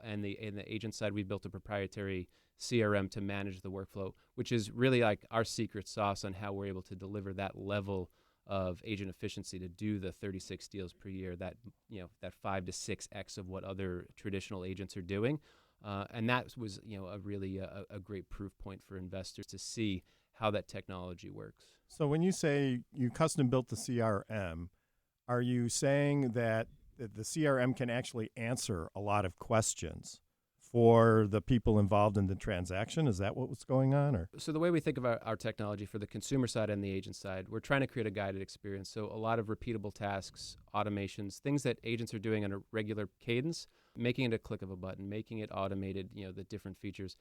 and the agent side. We built a proprietary CRM to manage the workflow, which is really like our secret sauce on how we're able to deliver that level of agent efficiency to do the 36 deals per year, that 5 to 6x of what other traditional agents are doing. And that was a really a great proof point for investors to see how that technology works. So when you say you custom built the CRM, are you saying that the CRM can actually answer a lot of questions for the people involved in the transaction? Is that what was going on? Or so the way we think of our technology for the consumer side and the agent side, we're trying to create a guided experience. So a lot of repeatable tasks, automations, things that agents are doing on a regular cadence, making it a click of a button, making it automated, the different features.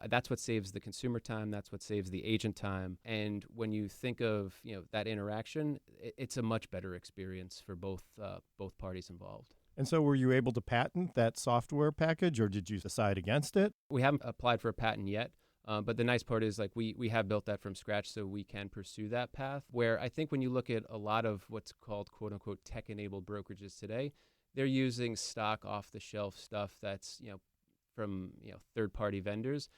That's what saves the consumer time. That's what saves the agent time. And when you think of, that interaction, it's a much better experience for both parties involved. And so were you able to patent that software package, or did you decide against it? We haven't applied for a patent yet, but the nice part is we have built that from scratch, so we can pursue that path. Where I think when you look at a lot of what's called quote unquote tech-enabled brokerages today, they're using stock off-the-shelf stuff that's from third-party vendors.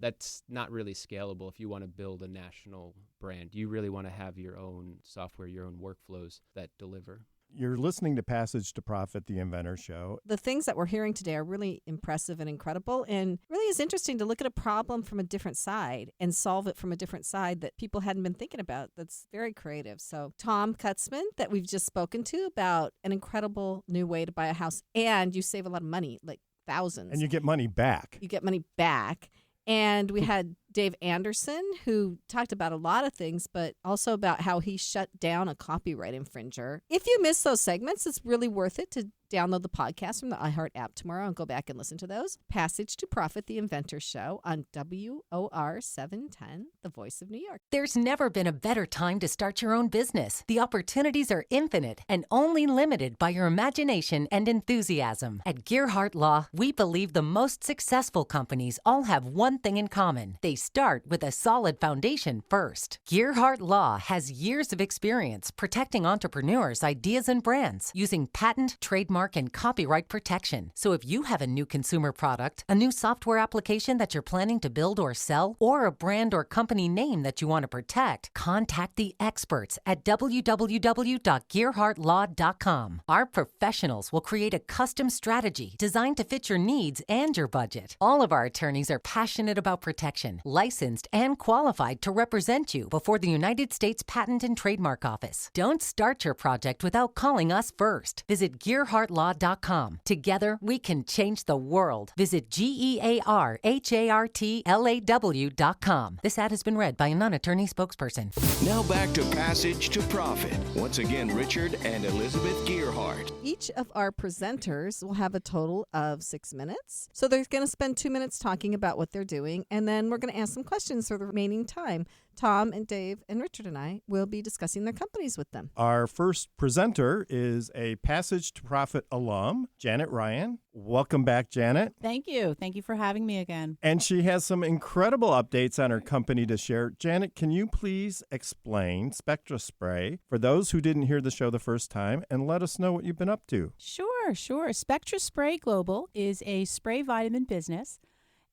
That's not really scalable if you want to build a national brand. You really want to have your own software, your own workflows that deliver. You're listening to Passage to Profit, the Inventor Show. The things that we're hearing today are really impressive and incredible, and really is interesting to look at a problem from a different side and solve it from a different side that people hadn't been thinking about. That's very creative. So Tom Kutzman, that we've just spoken to, about an incredible new way to buy a house, and you save a lot of money, like thousands. And you get money back. You get money back. And we had Dave Anderson, who talked about a lot of things, but also about how he shut down a copyright infringer. If you miss those segments, it's really worth it to download the podcast from the iHeart app tomorrow and go back and listen to those. Passage to Profit, The Inventor Show on WOR 710, The Voice of New York. There's never been a better time to start your own business. The opportunities are infinite and only limited by your imagination and enthusiasm. At Gearhart Law, we believe the most successful companies all have one thing in common. They start with a solid foundation first. Gearhart Law has years of experience protecting entrepreneurs' ideas and brands using patent, trademark, and copyright protection. So if you have a new consumer product, a new software application that you're planning to build or sell, or a brand or company name that you want to protect, contact the experts at www.gearhartlaw.com. Our professionals will create a custom strategy designed to fit your needs and your budget. All of our attorneys are passionate about protection, licensed and qualified to represent you before the United States Patent and Trademark Office. Don't start your project without calling us first. Visit gearhartlaw.com. Together, we can change the world. Visit GEARHARTLAW.com. This ad has been read by a non-attorney spokesperson. Now back to Passage to Profit. Once again, Richard and Elizabeth Gearhart. Each of our presenters will have a total of 6 minutes. So they're going to spend 2 minutes talking about what they're doing, and then we're going to ask some questions for the remaining time. Tom and Dave and Richard and I will be discussing their companies with them. Our first presenter is a Passage to Profit alum, Janet Ryan. Welcome back, Janet. Thank you. Thank you for having me again. And she has some incredible updates on her company to share. Janet, can you please explain Spectra Spray for those who didn't hear the show the first time and let us know what you've been up to? Sure. Spectra Spray Global is a spray vitamin business.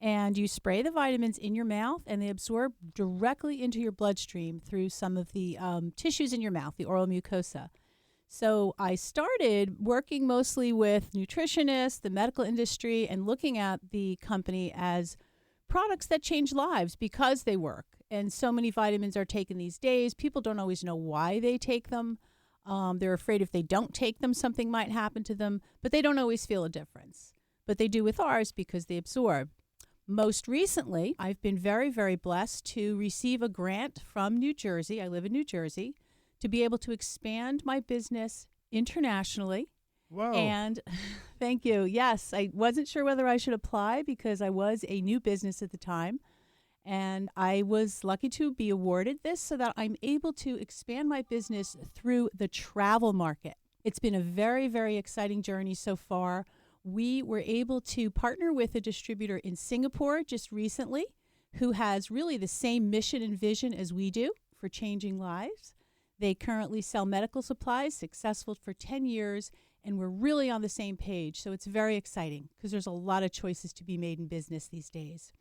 And you spray the vitamins in your mouth, and they absorb directly into your bloodstream through some of the tissues in your mouth, the oral mucosa. So I started working mostly with nutritionists, the medical industry, and looking at the company as products that change lives because they work. And so many vitamins are taken these days. People don't always know why they take them. They're afraid if they don't take them, something might happen to them, but they don't always feel a difference. But they do with ours because they absorb. Most recently, I've been very, very blessed to receive a grant from New Jersey. I live in New Jersey, to be able to expand my business internationally. Whoa. And thank you. Yes, I wasn't sure whether I should apply because I was a new business at the time. And I was lucky to be awarded this so that I'm able to expand my business through the travel market. It's been a very, very exciting journey so far. We were able to partner with a distributor in Singapore just recently who has really the same mission and vision as we do for changing lives. They currently sell medical supplies, successful for 10 years, and we're really on the same page. So it's very exciting because there's a lot of choices to be made in business these days.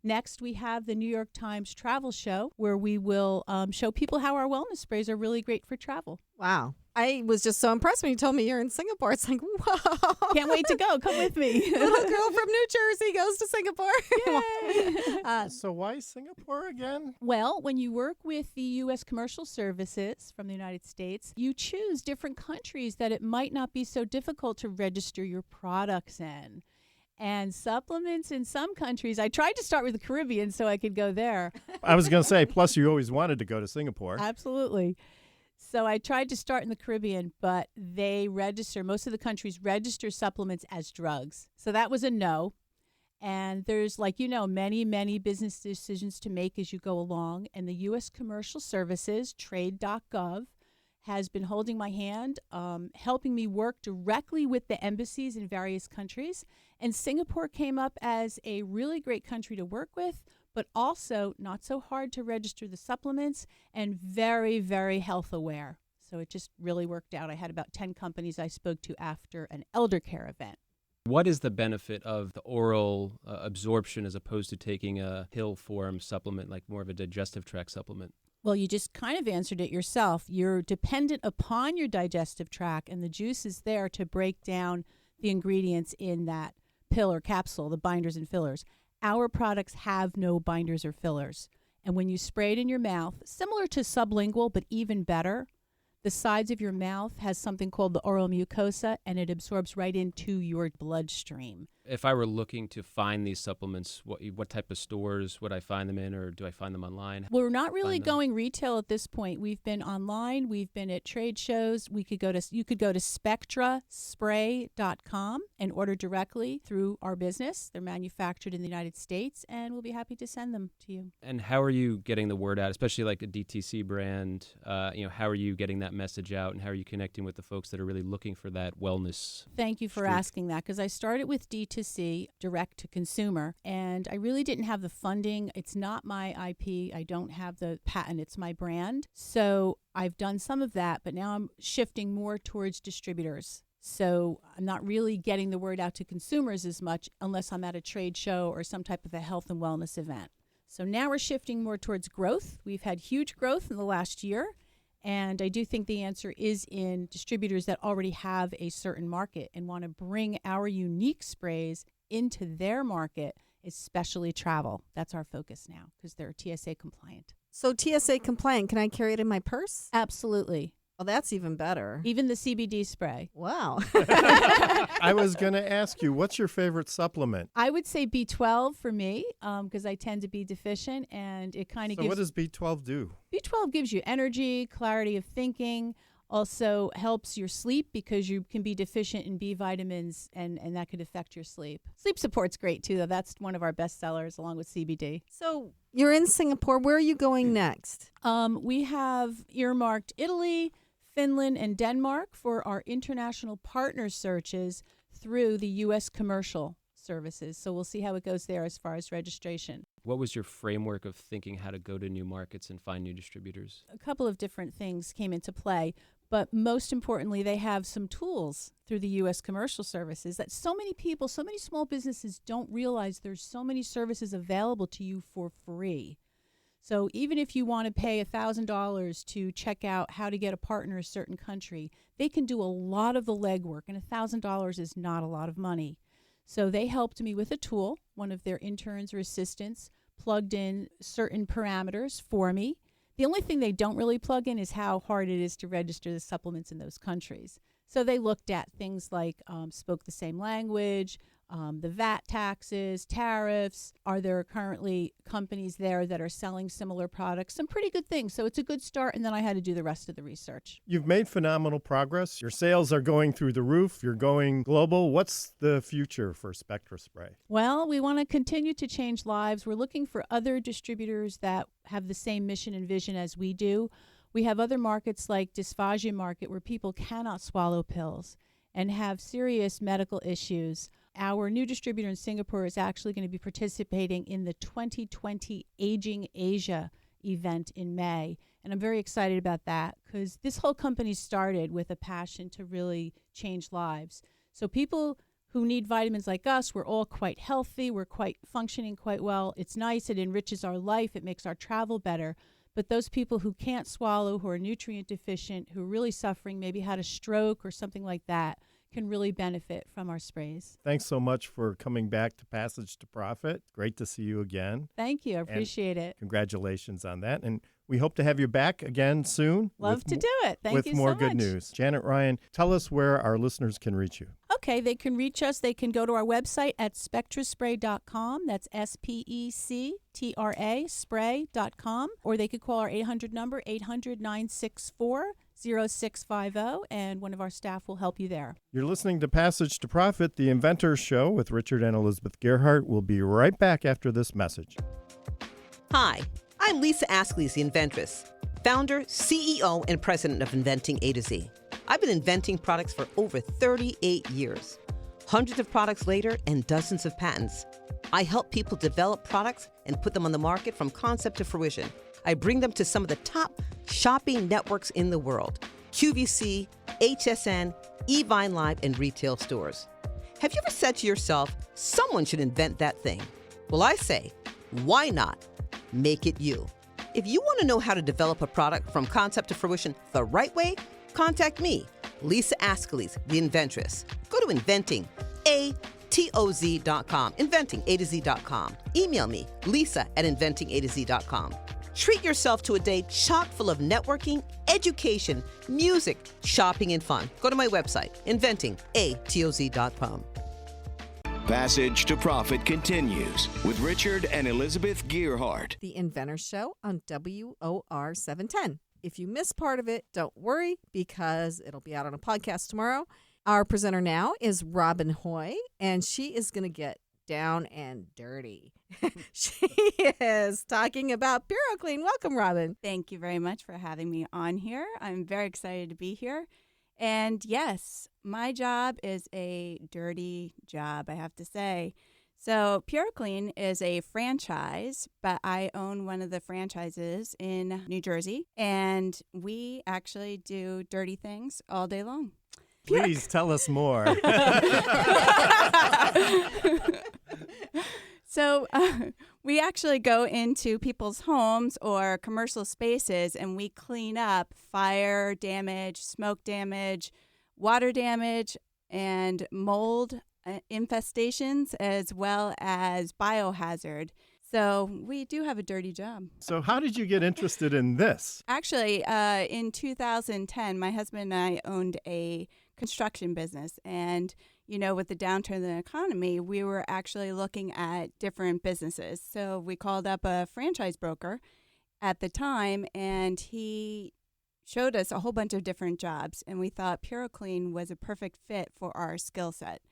Next, we have the New York Times Travel Show, where we will show people how our wellness sprays are really great for travel. Wow. I was just so impressed when you told me you're in Singapore. It's like, whoa. Can't wait to go. Come with me. Little girl from New Jersey goes to Singapore. Yay. So why Singapore again? Well, when you work with the U.S. Commercial Services from the United States, you choose different countries that it might not be so difficult to register your products in. And supplements in some countries, I tried to start with the Caribbean so I could go there. I was going to say, plus you always wanted to go to Singapore. Absolutely. So I tried to start in the Caribbean, but most of the countries register supplements as drugs. So that was a no. And there's, many, many business decisions to make as you go along. And the U.S. Commercial Services, trade.gov, has been holding my hand, helping me work directly with the embassies in various countries. And Singapore came up as a really great country to work with, but also not so hard to register the supplements and very, very health aware. So it just really worked out. I had about 10 companies I spoke to after an elder care event. What is the benefit of the oral absorption as opposed to taking a pill form supplement, like more of a digestive tract supplement? Well, you just kind of answered it yourself. You're dependent upon your digestive tract, and the juice is there to break down the ingredients in that pill or capsule, the binders and fillers. Our products have no binders or fillers. And when you spray it in your mouth, similar to sublingual, but even better, the sides of your mouth has something called the oral mucosa, and it absorbs right into your bloodstream. If I were looking to find these supplements, what type of stores would I find them in, or do I find them online? We're not really going retail at this point. We've been online. We've been at trade shows. You could go to spectraspray.com and order directly through our business. They're manufactured in the United States, and we'll be happy to send them to you. And how are you getting the word out, especially like a DTC brand? How are you getting that message out, and how are you connecting with the folks that are really looking for that wellness? Thank you for asking that, because I started with D2C, direct to consumer, and I really didn't have the funding. It's not my IP. I don't have the patent. It's my brand. So I've done some of that, but now I'm shifting more towards distributors. So I'm not really getting the word out to consumers as much unless I'm at a trade show or some type of a health and wellness event. So now we're shifting more towards growth. We've had huge growth in the last year, and I do think the answer is in distributors that already have a certain market and want to bring our unique sprays into their market, especially travel. That's our focus now because they're TSA compliant. So TSA compliant, can I carry it in my purse? Absolutely. Well, that's even better. Even the CBD spray. Wow. I was going to ask you, what's your favorite supplement? I would say B12 for me because I tend to be deficient, and it kind of So gives... what does B12 do? B12 gives you energy, clarity of thinking, also helps your sleep because you can be deficient in B vitamins, and that could affect your sleep. Sleep support's great too, though. That's one of our best sellers along with CBD. So you're in Singapore. Where are you going next? We have earmarked Italy, Finland, and Denmark for our international partner searches through the U.S. commercial services. So we'll see how it goes there as far as registration. What was your framework of thinking how to go to new markets and find new distributors? A couple of different things came into play, but most importantly, they have some tools through the U.S. commercial services that so many people, so many small businesses don't realize there's so many services available to you for free. So even if you want to pay $1,000 to check out how to get a partner in a certain country, they can do a lot of the legwork, and $1,000 is not a lot of money. So they helped me with a tool. One of their interns or assistants plugged in certain parameters for me. The only thing they don't really plug in is how hard it is to register the supplements in those countries. So they looked at things like spoke the same language, the VAT taxes, tariffs. Are there currently companies there that are selling similar products? Some pretty good things. So it's a good start, and then I had to do the rest of the research. You've made phenomenal progress. Your sales are going through the roof. You're going global. What's the future for Spectra Spray? Well, we want to continue to change lives. We're looking for other distributors that have the same mission and vision as we do. We have other markets like dysphagia market where people cannot swallow pills and have serious medical issues. Our new distributor in Singapore is actually going to be participating in the 2020 Aging Asia event in May. And I'm very excited about that because this whole company started with a passion to really change lives. So people who need vitamins like us, we're all quite healthy. We're quite functioning quite well. It's nice. It enriches our life. It makes our travel better. But those people who can't swallow, who are nutrient deficient, who are really suffering, maybe had a stroke or something like that, can really benefit from our sprays. Thanks so much for coming back to Passage to Profit. Great to see you again. Thank you. I appreciate it. Congratulations on that. And we hope to have you back again soon. Love to do it. Thank you so much. With more good news. Janet Ryan, tell us where our listeners can reach you. Okay, they can reach us. They can go to our website at spectraspray.com. That's SPECTRA spray.com. Or they could call our 800 number, 800-964-0650, and one of our staff will help you there. You're listening to Passage to Profit, the Inventor Show with Richard and Elizabeth Gerhardt. We'll be right back after this message. Hi, I'm Lisa Askley's the Inventress, founder, CEO, and president of Inventing A to Z. I've been inventing products for over 38 years. Hundreds of products later and dozens of patents. I help people develop products and put them on the market from concept to fruition. I bring them to some of the top shopping networks in the world: QVC, HSN, eVine Live, and retail stores. Have you ever said to yourself, someone should invent that thing? Well, I say, why not? Make it you. If you want to know how to develop a product from concept to fruition the right way, contact me, Lisa Askley's the Inventress. Go to inventingatoz.com, inventingatoz.com. Email me, lisa@inventingatoz.com. Treat yourself to a day chock full of networking, education, music, shopping, and fun. Go to my website, inventingatoz.com. Passage to Profit continues with Richard and Elizabeth Gearhart. The Inventor Show on WOR 710. If you miss part of it, don't worry because it'll be out on a podcast tomorrow. Our presenter now is Robin Hoy, and she is going to get down and dirty. She is talking about PuroClean. Welcome, Robin. Thank you very much for having me on here. I'm very excited to be here. And yes, my job is a dirty job, I have to say. So PuroClean is a franchise, but I own one of the franchises in New Jersey, and we actually do dirty things all day long. Please tell us more. So we actually go into people's homes or commercial spaces and we clean up fire damage, smoke damage, water damage, and mold infestations, as well as biohazard. So we do have a dirty job. So how did you get interested in this? Actually, in 2010, my husband and I owned a construction business. And, you know, with the downturn in the economy, we were actually looking at different businesses. So we called up a franchise broker at the time, and he showed us a whole bunch of different jobs. And we thought PuroClean was a perfect fit for our skill set.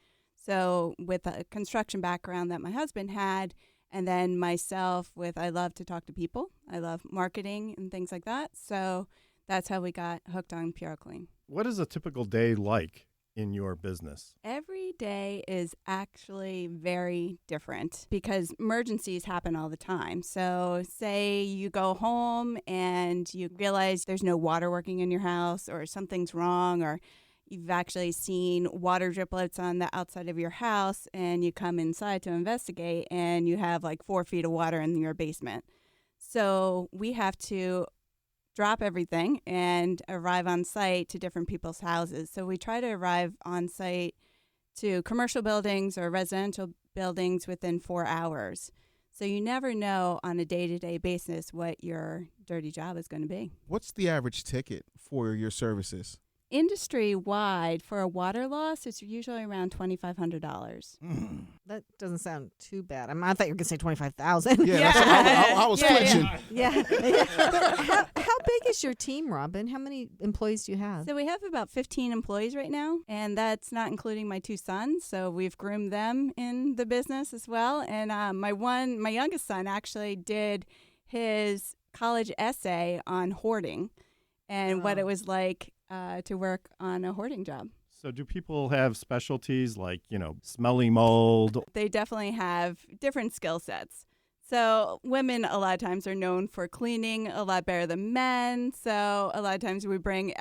So with a construction background that my husband had, and then myself I love to talk to people. I love marketing and things like that. So that's how we got hooked on PuroClean. What is a typical day like in your business? Every day is actually very different because emergencies happen all the time. So say you go home and you realize there's no water working in your house, or something's wrong, or you've actually seen water driplets on the outside of your house, and you come inside to investigate and you have like 4 feet of water in your basement. So we have to drop everything and arrive on site to different people's houses. So we try to arrive on site to commercial buildings or residential buildings within 4 hours. So you never know on a day-to-day basis what your dirty job is going to be. What's the average ticket for your services? Industry-wide, for a water loss, it's usually around $2,500. That doesn't sound too bad. I thought you were going to say $25,000. Yeah, that's I was flinching. Yeah. But how big is your team, Robin? How many employees do you have? So we have about 15 employees right now, and that's not including my 2 sons. So we've groomed them in the business as well. And my youngest son actually did his college essay on hoarding and what it was like to work on a hoarding job. So do people have specialties like, smelly mold? They definitely have different skill sets. So women a lot of times are known for cleaning a lot better than men. So a lot of times we bring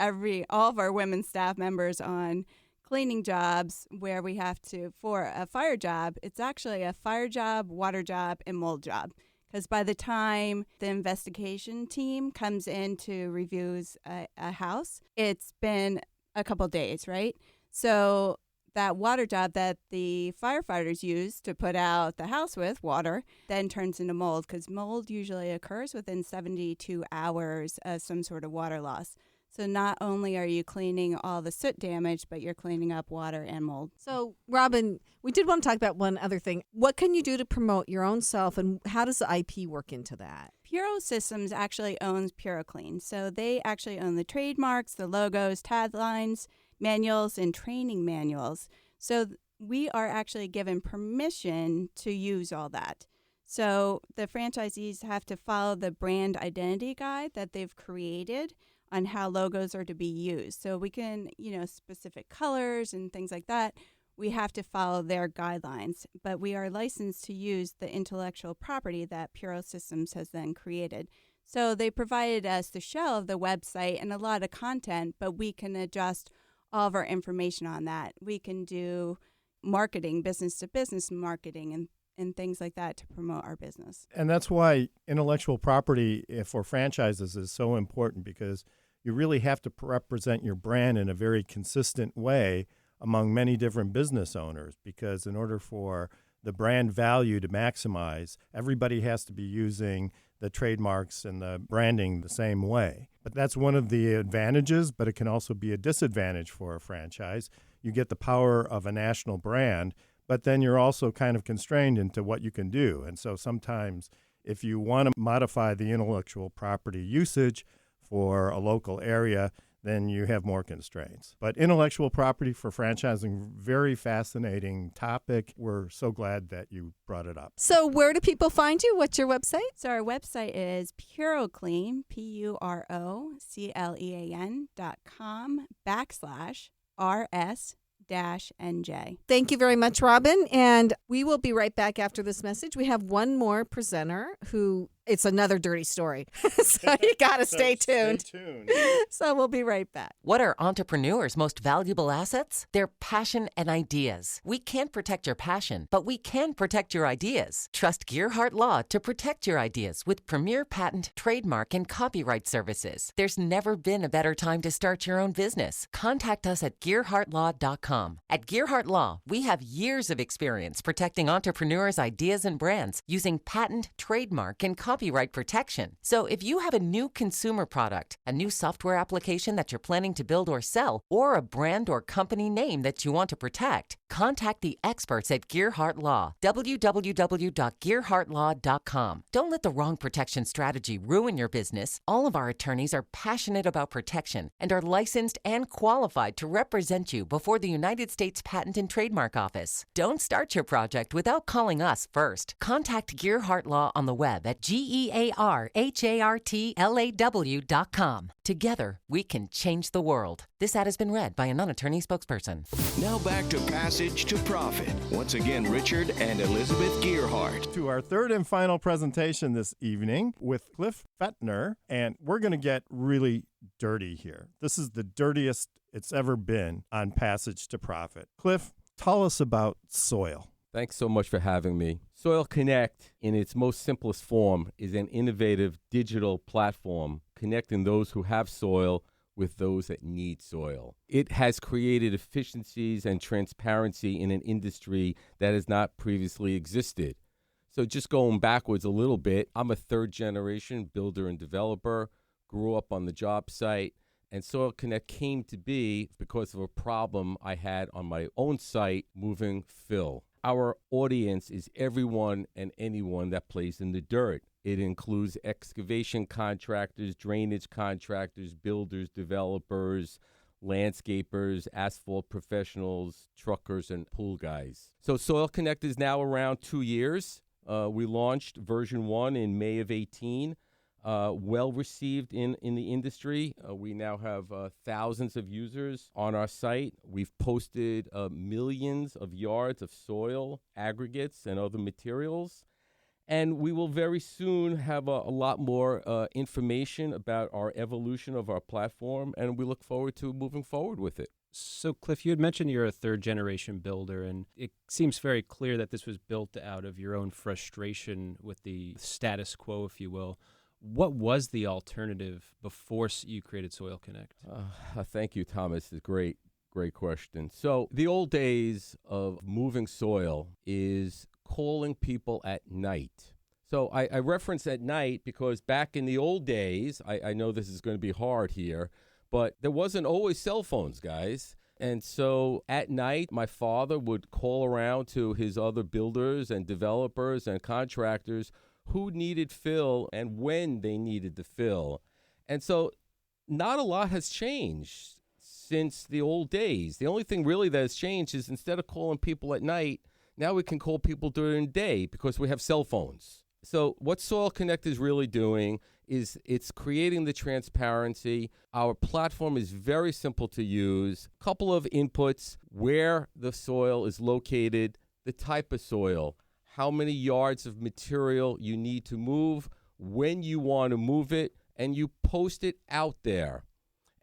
all of our women staff members on cleaning jobs where we have to, for a fire job, it's actually a fire job, water job, and mold job. Because by the time the investigation team comes in to reviews a house, it's been a couple days, right? So that water job that the firefighters use to put out the house with water then turns into mold, because mold usually occurs within 72 hours of some sort of water loss. So not only are you cleaning all the soot damage, but you're cleaning up water and mold. So, Robin, we did want to talk about one other thing. What can you do to promote your own self, and how does the IP work into that? Puro Systems actually owns PuroClean. So they actually own the trademarks, the logos, taglines, manuals, and training manuals. So we are actually given permission to use all that. So the franchisees have to follow the brand identity guide that they've created on how logos are to be used. So we can, specific colors and things like that, we have to follow their guidelines. But we are licensed to use the intellectual property that Puro Systems has then created. So they provided us the shell of the website and a lot of content, but we can adjust all of our information on that. We can do marketing, business-to-business marketing, and things like that to promote our business. And that's why intellectual property for franchises is so important, because you really have to represent your brand in a very consistent way among many different business owners, because in order for the brand value to maximize, everybody has to be using the trademarks and the branding the same way. But that's one of the advantages, but it can also be a disadvantage for a franchise. You get the power of a national brand, but then you're also kind of constrained into what you can do. And so sometimes if you want to modify the intellectual property usage for a local area, then you have more constraints. But intellectual property for franchising, very fascinating topic. We're so glad that you brought it up. So where do people find you? What's your website? So our website is Puroclean, PUROCLEAN.com/RS-NJ. Thank you very much, Robin. And we will be right back after this message. We have one more presenter who it's another dirty story. So you got to stay tuned. Stay tuned. So we'll be right back. What are entrepreneurs' most valuable assets? Their passion and ideas. We can't protect your passion, but we can protect your ideas. Trust Gearhart Law to protect your ideas with premier patent, trademark, and copyright services. There's never been a better time to start your own business. Contact us at GearhartLaw.com. At Gearhart Law, we have years of experience protecting entrepreneurs' ideas and brands using patent, trademark, and copyright protection. So if you have a new consumer product, a new software application that you're planning to build or sell, or a brand or company name that you want to protect, contact the experts at Gearhart Law. www.gearhartlaw.com. Don't let the wrong protection strategy ruin your business. All of our attorneys are passionate about protection and are licensed and qualified to represent you before the United States Patent and Trademark Office. Don't start your project without calling us first. Contact Gearhart Law on the web at GearhartLaw.com. Together, we can change the world. This ad has been read by a non-attorney spokesperson. Now back to Passage to Profit. Once again, Richard and Elizabeth Gearhart. To our third and final presentation this evening with Cliff Fettner, and we're going to get really dirty here. This is the dirtiest it's ever been on Passage to Profit. Cliff, tell us about soil. Thanks so much for having me. Soil Connect, in its most simplest form, is an innovative digital platform connecting those who have soil with those that need soil. It has created efficiencies and transparency in an industry that has not previously existed. So just going backwards a little bit, I'm a third-generation builder and developer, grew up on the job site, and Soil Connect came to be because of a problem I had on my own site moving fill. Our audience is everyone and anyone that plays in the dirt. It includes excavation contractors, drainage contractors, builders, developers, landscapers, asphalt professionals, truckers, and pool guys. So Soil Connect is now around 2 years. We launched version 1 in May of 18. Well received in the industry. We now have thousands of users on our site. We've posted millions of yards of soil, aggregates, and other materials. And we will very soon have a lot more information about our evolution of our platform, and we look forward to moving forward with it. So, Cliff, you had mentioned you're a third-generation builder, and it seems very clear that this was built out of your own frustration with the status quo, if you will. What was the alternative before you created Soil Connect? Thank you, Thomas. It's a great question. So the old days of moving soil is calling people at night. So I reference at night because back in the old days, I know this is going to be hard here, but there wasn't always cell phones, guys. And so at night, my father would call around to his other builders and developers and contractors who needed fill and when they needed the fill. And so not a lot has changed since the old days. The only thing really that has changed is instead of calling people at night, now we can call people during the day because we have cell phones. So what Soil Connect is really doing is it's creating the transparency. Our platform is very simple to use. A couple of inputs: where the soil is located, the type of soil, how many yards of material you need to move, when you want to move it, and you post it out there.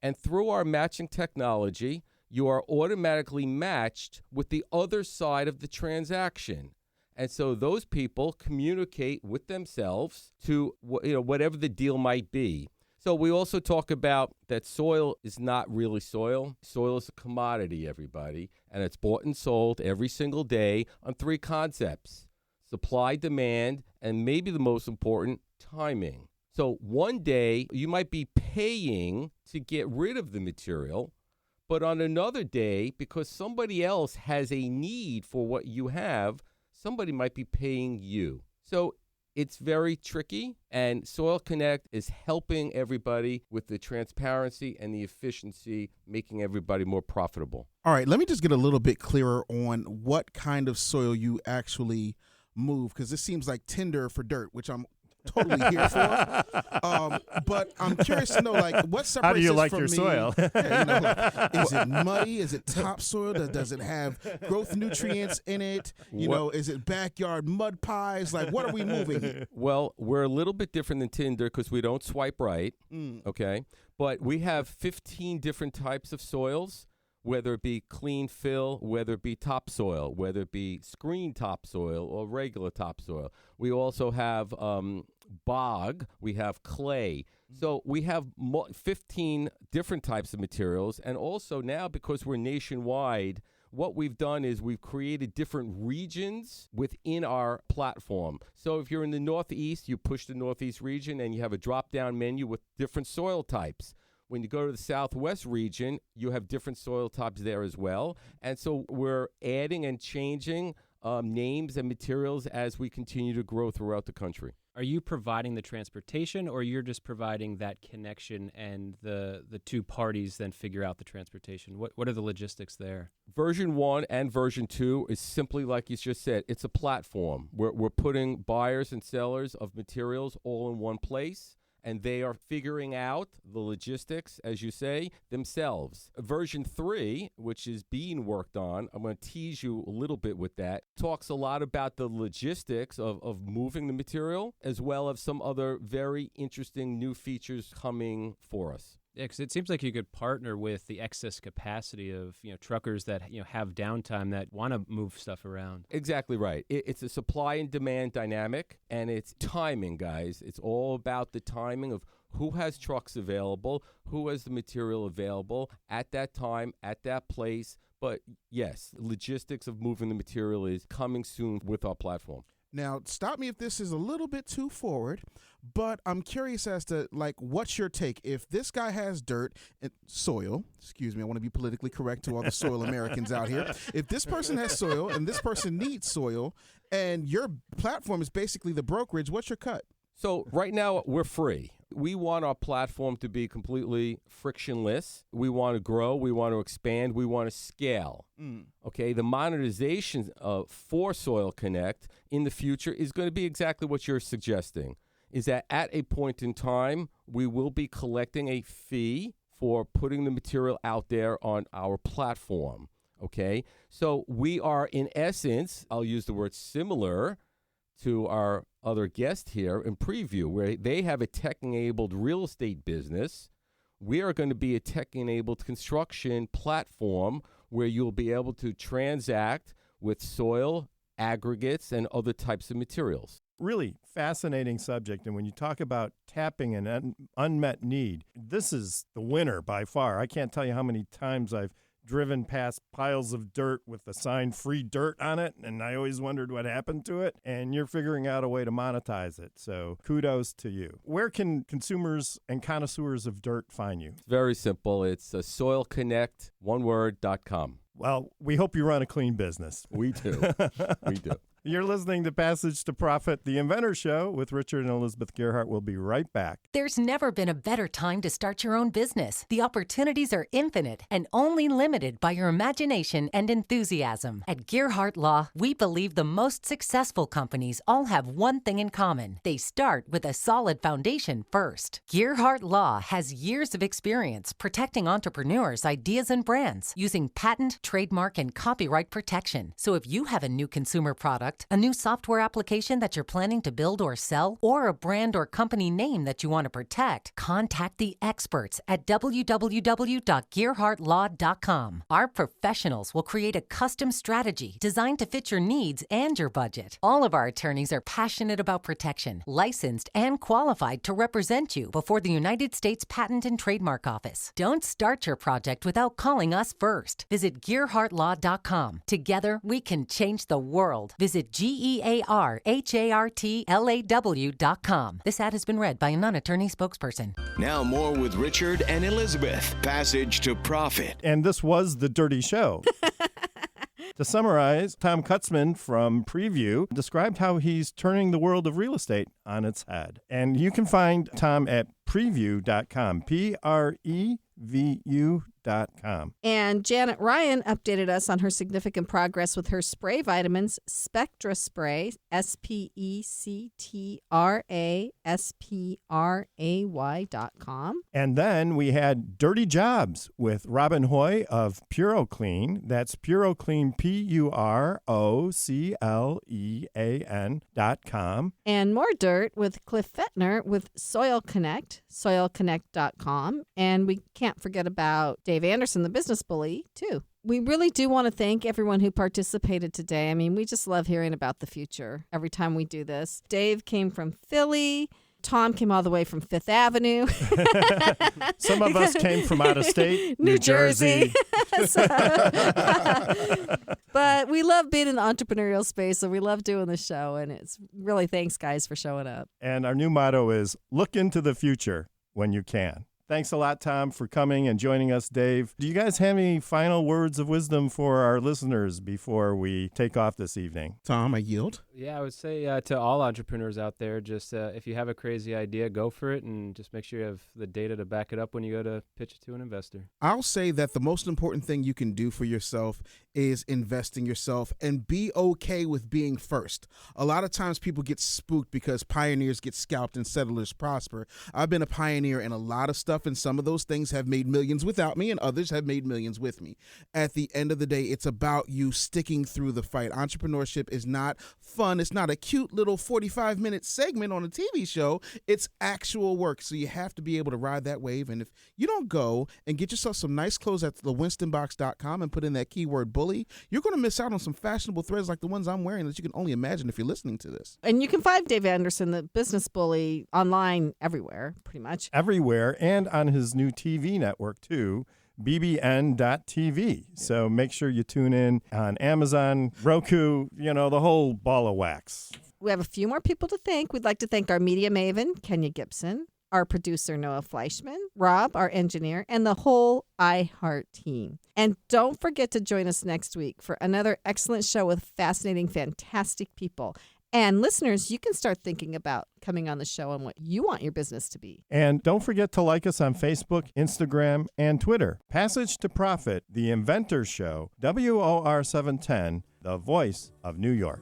And through our matching technology, you are automatically matched with the other side of the transaction. And so those people communicate with themselves to whatever the deal might be. So we also talk about that soil is not really soil. Soil is a commodity, everybody, and it's bought and sold every single day on 3 concepts: supply, demand, and maybe the most important, timing. So one day you might be paying to get rid of the material, But on another day, because somebody else has a need for what you have, somebody might be paying you. So it's very tricky, and Soil Connect is helping everybody with the transparency and the efficiency, making everybody more profitable. All right, let me just get a little bit clearer on what kind of soil you actually move, because this seems like Tinder for dirt, which I'm totally here for. But I'm curious to know, like, what separates How do you this like from your me? soil? Yeah, you know, like, is it muddy? Is it topsoil? Does it have growth nutrients in it? You know, is it backyard mud pies? Like, what are we moving here? Well, we're a little bit different than Tinder because we don't swipe right, okay? But we have 15 different types of soils, whether it be clean fill, whether it be topsoil, whether it be screen topsoil or regular topsoil. We also have bog, we have clay. So we have 15 different types of materials. And also now, because we're nationwide, what we've done is we've created different regions within our platform. So if you're in the Northeast, you push the Northeast region and you have a drop-down menu with different soil types. When you go to the Southwest region, you have different soil types there as well. And so we're adding and changing names and materials as we continue to grow throughout the country. Are you providing the transportation, or you're just providing that connection and the two parties then figure out the transportation? What are the logistics there? Version 1 and version 2 is simply like you just said. It's a platform. We're putting buyers and sellers of materials all in one place, and they are figuring out the logistics, as you say, themselves. Version 3, which is being worked on, I'm going to tease you a little bit with that, talks a lot about the logistics of moving the material, as well as some other very interesting new features coming for us. Yeah, because it seems like you could partner with the excess capacity of truckers that have downtime that want to move stuff around. Exactly right. It's a supply and demand dynamic, and it's timing, guys. It's all about the timing of who has trucks available, who has the material available at that time, at that place. But yes, logistics of moving the material is coming soon with our platform. Now, stop me if this is a little bit too forward, but I'm curious as to, like, what's your take? If this guy has dirt and soil, excuse me, I want to be politically correct to all the soil Americans out here. If this person has soil and this person needs soil and your platform is basically the brokerage, what's your cut? So right now, we're free. We want our platform to be completely frictionless. We want to grow. We want to expand. We want to scale. Okay, the monetization for Soil Connect in the future is going to be exactly what you're suggesting, is that at a point in time, we will be collecting a fee for putting the material out there on our platform. Okay, so we are, in essence, I'll use the word similar to our other guest here in Prevu, where they have a tech-enabled real estate business. We are going to be a tech-enabled construction platform where you'll be able to transact with soil, aggregates, and other types of materials. Really fascinating subject. And when you talk about tapping an unmet need, this is the winner by far. I can't tell you how many times I've driven past piles of dirt with the sign "free dirt" on it, and I always wondered what happened to it, and you're figuring out a way to monetize it. So kudos to you. Where can consumers and connoisseurs of dirt find you? Very simple. It's soilconnect.com. Well, we hope you run a clean business. We do. We do. You're listening to Passage to Profit, the Inventor Show with Richard and Elizabeth Gearhart. We'll be right back. There's never been a better time to start your own business. The opportunities are infinite and only limited by your imagination and enthusiasm. At Gearhart Law, we believe the most successful companies all have one thing in common. They start with a solid foundation first. Gearhart Law has years of experience protecting entrepreneurs' ideas and brands using patent, trademark, and copyright protection. So if you have a new consumer product, a new software application that you're planning to build or sell, or a brand or company name that you want to protect, contact the experts at www.gearhartlaw.com. Our professionals will create a custom strategy designed to fit your needs and your budget. All of our attorneys are passionate about protection, licensed and qualified to represent you before the United States Patent and Trademark Office. Don't start your project without calling us first. Visit gearhartlaw.com. Together, we can change the world. Visit Visit GEARHARTLAW.com. This ad has been read by a non-attorney spokesperson. Now more with Richard and Elizabeth. Passage to Profit. And this was The Dirty Show. To summarize, Tom Kutzman from Prevu described how he's turning the world of real estate on its head. And you can find Tom at Prevu.com, Prevu.com. And Janet Ryan updated us on her significant progress with her spray vitamins, Spectra Spray, SPECTRASPRAY.com. And then we had Dirty Jobs with Robin Hoy of PuroClean. That's PuroClean, PuroClean.com. And more dirt with Cliff Fettner with Soil Connect, soilconnect.com. And we can't forget about Dave Anderson, the business bully, too. We really do want to thank everyone who participated today. I mean, we just love hearing about the future every time we do this. Dave came from Philly. Tom came all the way from Fifth Avenue. Some of us came from out of state, New Jersey. But we love being in the entrepreneurial space, so we love doing the show. And it's really thanks, guys, for showing up. And our new motto is look into the future when you can. Thanks a lot, Tom, for coming and joining us, Dave. Do you guys have any final words of wisdom for our listeners before we take off this evening? Tom, I yield. Yeah, I would say to all entrepreneurs out there, just if you have a crazy idea, go for it, and just make sure you have the data to back it up when you go to pitch it to an investor. I'll say that the most important thing you can do for yourself is invest in yourself and be okay with being first. A lot of times people get spooked because pioneers get scalped and settlers prosper. I've been a pioneer in a lot of stuff, and some of those things have made millions without me, and others have made millions with me. At the end of the day, it's about you sticking through the fight. Entrepreneurship is not fun. It's not a cute little 45-minute segment on a TV show. It's actual work, so you have to be able to ride that wave. And if you don't go and get yourself some nice clothes at thewinstonbox.com and put in that keyword bully, you're going to miss out on some fashionable threads like the ones I'm wearing that you can only imagine if you're listening to this. And you can find Dave Anderson, the business bully, online everywhere, pretty much. Everywhere, and on his new TV network, too, bbn.tv. So make sure you tune in on Amazon, Roku, the whole ball of wax. We have a few more people to thank. We'd like to thank our media maven, Kenya Gibson, our producer, Noah Fleischman, Rob, our engineer, and the whole iHeart team. And don't forget to join us next week for another excellent show with fascinating, fantastic people. And listeners, you can start thinking about coming on the show and what you want your business to be. And don't forget to like us on Facebook, Instagram, and Twitter. Passage to Profit, The Inventor Show, WOR 710, the voice of New York.